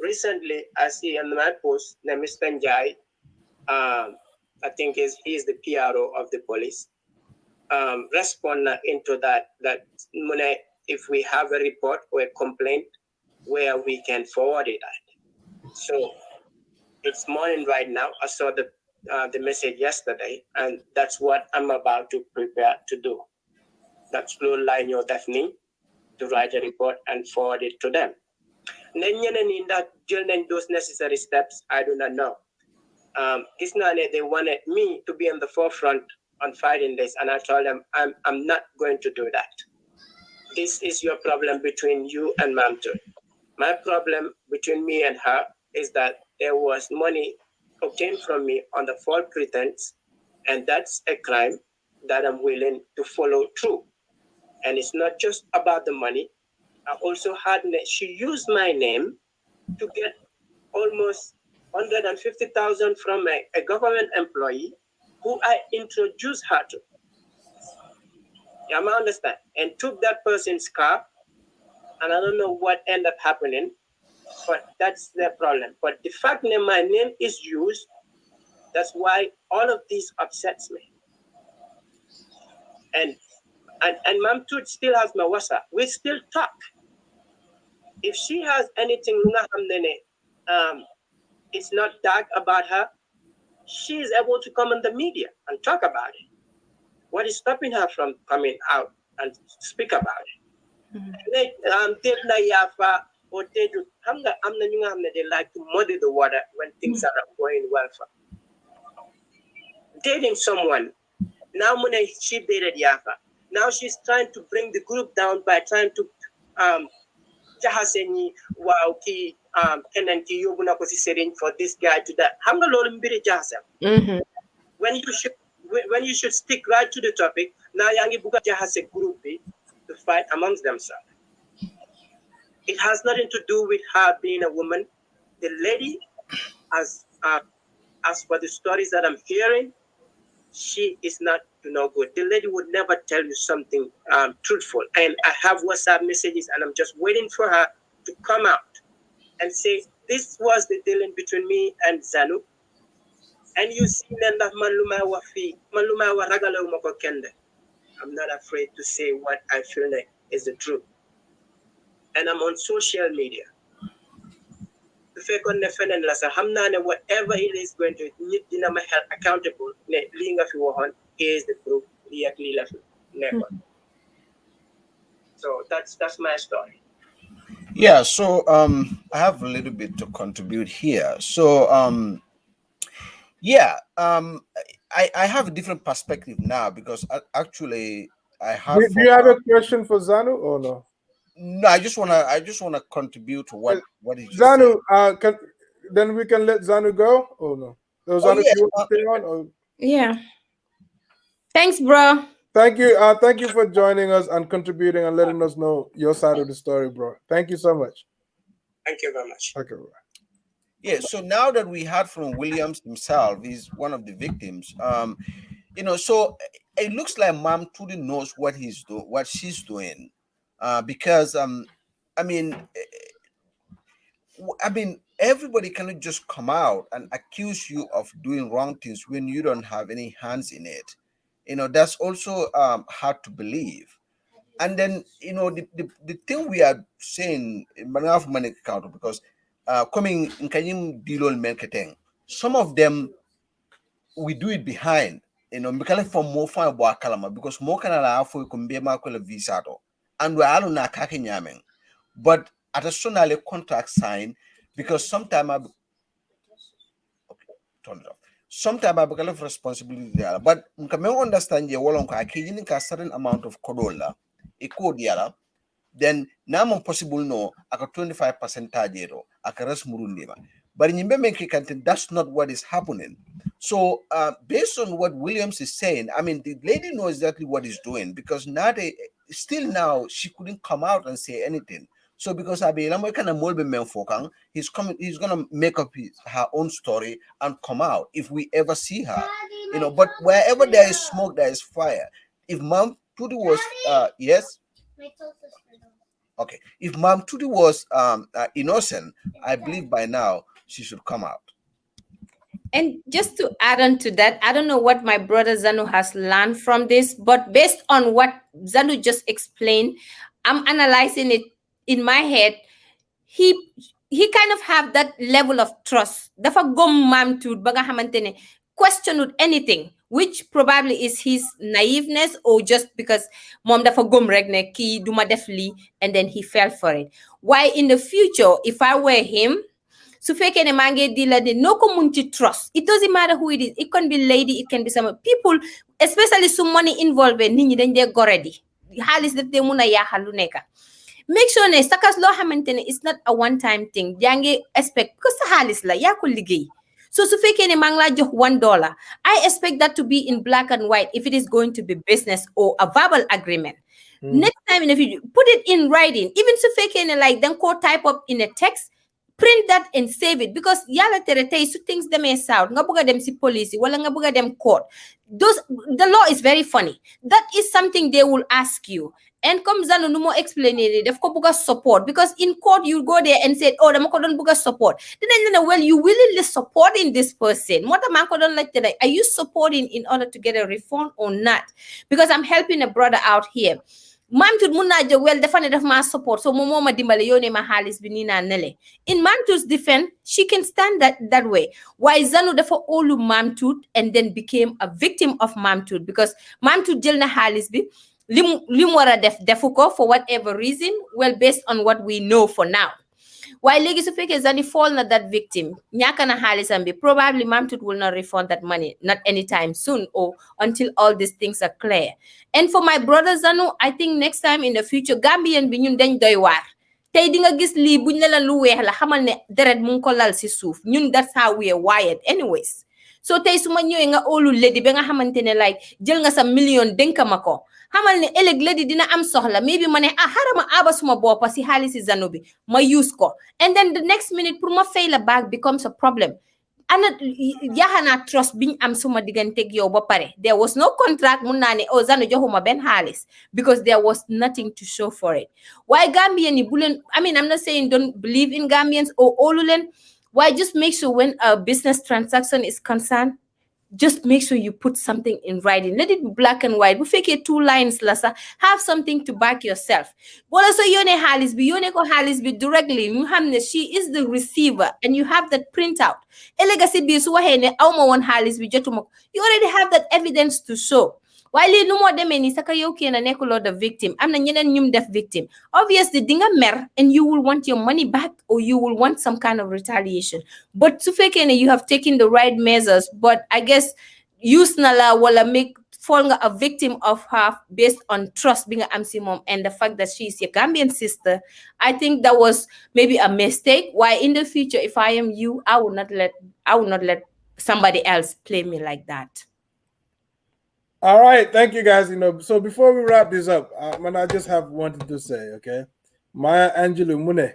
Recently, I see on my post, Mr. Njai, I think he's the PRO of the police, respond into that if we have a report or a complaint where we can forward it at. So it's morning right now. I saw the message yesterday, and that's what I'm about to prepare to do. That's Blue Line Your Daphne to write a report and forward it to them. In that during those necessary steps, I do not know. They wanted me to be on the forefront on fighting this, and I told them I'm not going to do that. This is your problem between you and Mam Tut. My problem between me and her is that there was money obtained from me on the false pretense, and that's a crime that I'm willing to follow through. And it's not just about the money. I also had, she used my name to get almost 150,000 from a government employee who I introduced her to. You understand? And took that person's car, and I don't know what ended up happening, but that's the problem. But the fact that my name is used, that's why all of this upsets me. And Mam Tut still has my WhatsApp. We still talk. If she has anything, it's not dark about her, she is able to come in the media and talk about it. What is stopping her from coming out and speak about it? Mm-hmm. They like to muddy the water when things are not going well for her. Dating someone, now she dated Yafa. Now she's trying to bring the group down by trying to jahaseni wow ki tenanti yobuna ko si setting for this guy to that. Hamga lolu mbiri jahasa. When you should stick right to the topic, now yangi buka jahase group to fight amongst themselves. It has nothing to do with her being a woman. The lady, as for the stories that I'm hearing, she is not good. The lady would never tell you something truthful. And I have WhatsApp messages, and I'm just waiting for her to come out and say, this was the dealing between me and Zanu. And you see, I'm not afraid to say what I feel like is the truth. And I'm on social media. Whatever it is going to need, I'm held accountable. It case the group directly left network. So that's my story. Yeah, so I have a little bit to contribute here. So yeah, I have a different perspective now because actually I have Do you have a question for Zanu or no? no, I just wanna contribute to what he just said. Zanu, then we can let Zanu go or no? So Oh Zanu, yeah, you want to stay on? Or? Yeah. Thanks, bro. Thank you. Thank you for joining us and contributing and letting us know your side of the story, bro. Thank you so much. Thank you very much. Okay, bro. yeah. So now that we heard from Williams himself, he's one of the victims. So it looks like Mom truly knows what she's doing, because I mean, everybody cannot just come out and accuse you of doing wrong things when you don't have any hands in it. That's also hard to believe. And then the thing we are saying, manaf money account, because coming in kanyim dilol marketing, some of them we do it behind, because for more fun kalama, because more can allow for kumbe makola visa to, and we are na kake nyameng. But at a sonale contract sign, because sometimes I turn it off. Sometimes I become responsibility there. But I understand you well on a certain amount of kodola, a code yala, then now possible no, I got 25% tajero, I can rest murundima. But in Yimbe content, that's not what is happening. So based on what Williams is saying, I mean the lady knows exactly what he's doing, because still now she couldn't come out and say anything. So because he's gonna make up her own story and come out if we ever see her. But wherever there is smoke, there is fire. If Mam Tut was yes. Okay. If Mam Tut was innocent, I believe by now she should come out. And just to add on to that, I don't know what my brother Zanu has learned from this, but based on what Zanu just explained, I'm analyzing it in my head. He kind of have that level of trust. Dafa gom Mam Tut ba nga xamantene question with anything, which probably is his naiveness, or just because mom dafa gom rek ne ki duma def li, and then he fell for it. Why in the future, if I were him, su fekkee ne maa ngi di la de no ko mun ci trust, it doesn't matter who it is. It can be lady, it can be some people, especially su money involved. Nit ñi dañ dee gore di xaalis daf dee mun a yaaxal lu nekk. Make sure ne sakas loo xamante ne it's not a one time thing. yaa ngi expect because sa xaalis la yaa ko liggéey. So su fekkee ne maa ngi laa jox $1, I expect that to be in black and white if it is going to be business or a verbal agreement. Next time in the future, put it in writing. Even su fekkee ne like then ko type up in a text, print that and save it, because yalla tere tay su things demee south nga buga dem si police wala nga buga dem court, the law is very funny. That is something they will ask you. And come Zanu no more explaining def ko buga support, because in court you go there and say, oh dama ko don buga support, then well, you willingly supporting this person. Mota man ko don like that, are you supporting in order to get a refund or not? Because I'm helping a brother out here. Mam Tut mun naa jóg well dafa ne daf ma support, so moom moo ma dimbale yónnee ma xaalis bi nii naa nele. In Mam Tut's defense, she can stand that way. Why Zanu dafa óolu Mam Tut and then became a victim of Mam Tut, because Mam Tut jël na xaalis bi lim war a defu ko for whatever reason, well based on what we know for now. Why léegi su fekkee Zani fall na that victim, ñàkk na xaalisam bi, probably Mam Tut will not refund that money, not anytime soon or until all these things are clear. And for my brother Zanu, I think next time in the future, Gambian bi ñun dañ doy waar. Tey di nga gis lii buñ la lu weex la, xamal ne deret mu ngi ko lal si suuf. Ñun that's how we are wired anyways. So tey su ma ñëwee nga óolu lady ba nga xamante ne like jël nga sa million dénka ma ko, xamal ne ëllëg lady dina am soxla, maybe ma ne xarama aba suma boppa si xaalisi Zanu bi ma use ko, and then the next minute pour ma fay la back becomes a problem. Ana yaxana trust biñ am suma digganteeg yow ba pare. There was no contract mun naa ne oh Zanu joxuma benn xaalis, because there was nothing to show for it. Why Gambian yi bu leen, I mean I'm not saying don't believe in Gambians or óolu leen, why just make sure when a business transaction is concerned, just make sure you put something in writing. Let it be black and white. Bu fekkee 2 lines la sax, have something to back yourself. Wala so yone xaalis bi, yone ko xaalis bi directly. You xam ne she is the receiver and you have that printout. Ëllëg si biir su waxee ne aw ma woon xaalis bi jotuma ko. You already have that evidence to show. Waaye lii nu moo demee nii saka yow kenn nekkuloo the victim. Am na ñeneen ñum def victim. Obviously di nga mer and you will want your money back or you will want some kind of retaliation. But su fekkee ne you have taken the right measures, but I guess use na la wala make fall nga a victim of her based on trust being am si mom and the fact that she is your Gambian sister. I think that was maybe a mistake. Why in the future, if I am you, I would not let somebody else play me like that. All right, thank you guys. So before we wrap this up, I just have wanted to say, okay, Maya Angelou Mune,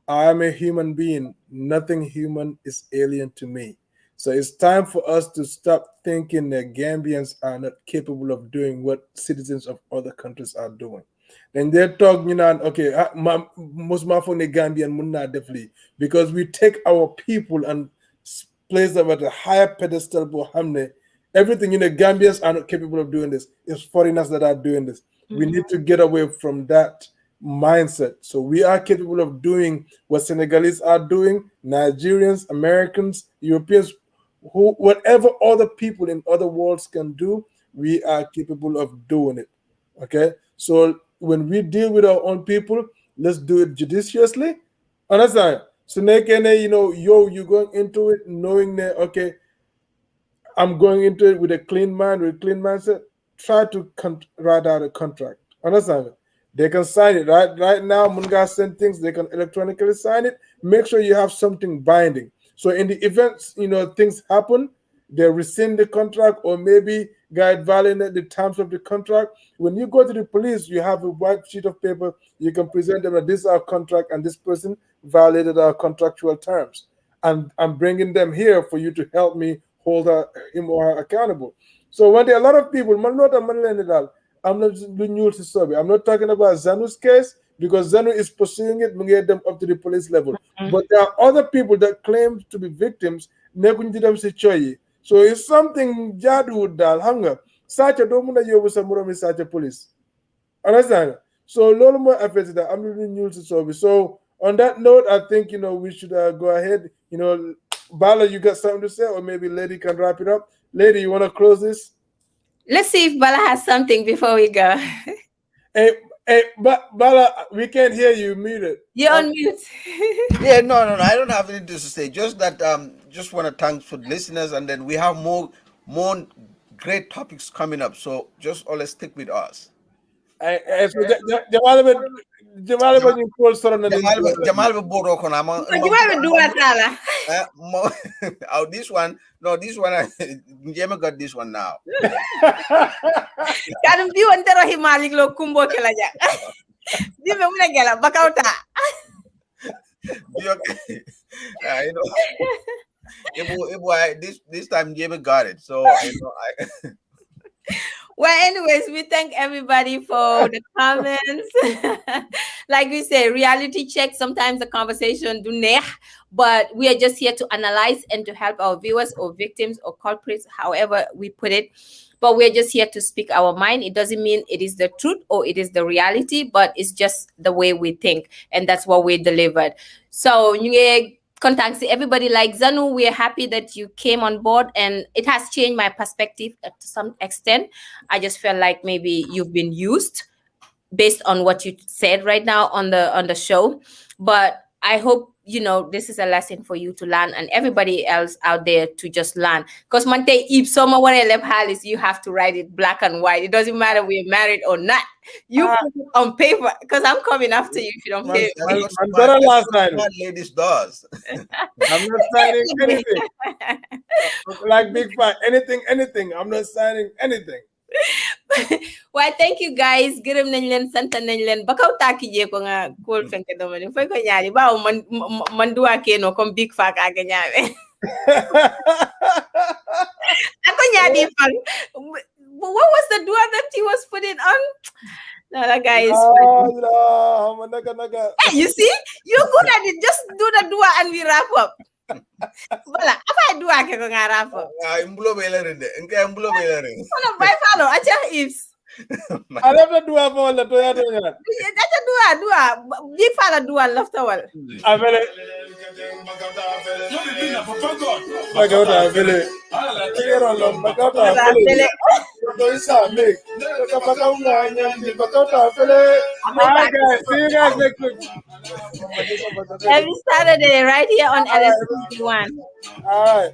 I am a human being. Nothing human is alien to me. So it's time for us to stop thinking that Gambians are not capable of doing what citizens of other countries are doing. Then they're talking, okay, most of the Gambian munna definitely, because we take our people and place them at a higher pedestal. Everything, Gambians are not capable of doing this. It's foreigners that are doing this. We need to get away from that mindset. So we are capable of doing what Senegalese are doing, Nigerians, Americans, Europeans, whatever other people in other worlds can do, we are capable of doing it. Okay? So when we deal with our own people, let's do it judiciously. Understand? So you're going into it knowing that, okay, I'm going into it with a clean mind, with a clean mindset. Try to write out a contract. Understand? They can sign it right now. Munga send things. They can electronically sign it. Make sure you have something binding. So in the events, things happen, they rescind the contract or maybe guide violate the terms of the contract. When you go to the police, you have a white sheet of paper. You can present them that this is our contract and this person violated our contractual terms. And I'm bringing them here for you to help me hold him or her accountable. So when there are a lot of people, I'm not talking about Zanu's case because Zanu is pursuing it, we get them up to the police level. But there are other people that claim to be victims. So it's something Jadu dal hunger. Such a domina you some such a police. Understand? So little more affected that I'm really new to service. So on that note, I think we should go ahead. Bala, you got something to say, or maybe Lady can wrap it up. Lady, you want to close this? Let's see if Bala has something before we go. Hey, Bala, we can't hear you. Mute it. You're on mute. Yeah, no. I don't have anything to say. Just that, just want to thank for the listeners, and then we have more great topics coming up. So just always stick with us. Jamal be boro kono ama Jamal be dua sala. This one Njeme got this one now. Kanum bi won tero himalik lo kumbo kala ja. Di me muna gela bakauta. This time Njeme got it. So Well, anyways, we thank everybody for the comments. Like we say, reality check. Sometimes the conversation do neh, but we are just here to analyze and to help our viewers or victims or culprits, however we put it. But we're just here to speak our mind. It doesn't mean it is the truth or it is the reality, but it's just the way we think, and that's what we delivered. So contact everybody like Zanu. We are happy that you came on board, and it has changed my perspective to some extent. I just felt like maybe you've been used based on what you said right now on the show, but I hope this is a lesson for you to learn, and everybody else out there to just learn. Because Monte, if someone want to left Alice, you have to write it black and white. It doesn't matter we're married or not. You put it on paper, because I'm coming after you if you don't pay. I'm better last night. Ladies does. I'm not signing anything. Like Big Five, anything. I'm not signing anything. Well, thank you guys. Gërëm nañ leen, sant nañ leen. Bakaw taki je ko nga kol fenke do ma ni fay ko ñaari baaw man duwa keno comme Big Five aga ñaame. Ako ñaari fan. What was the dua that he was putting on? No, that guy is funny. Hey, you see? You're good at it. Just do the dua and we wrap up. Voilà, apa dua ke ko ngarapo. Imbulo belere de. Enka imbulo belere. Kono bay falo acha ifs. Ada dua apa wala to ya to ya. Acha dua. Di fala dua laftawal. Avele. Magauta avele. Kero lo magauta avele. To isa make. Magauta avele. Alright guys, see you guys next week. Every Saturday right here on LSD1. All right.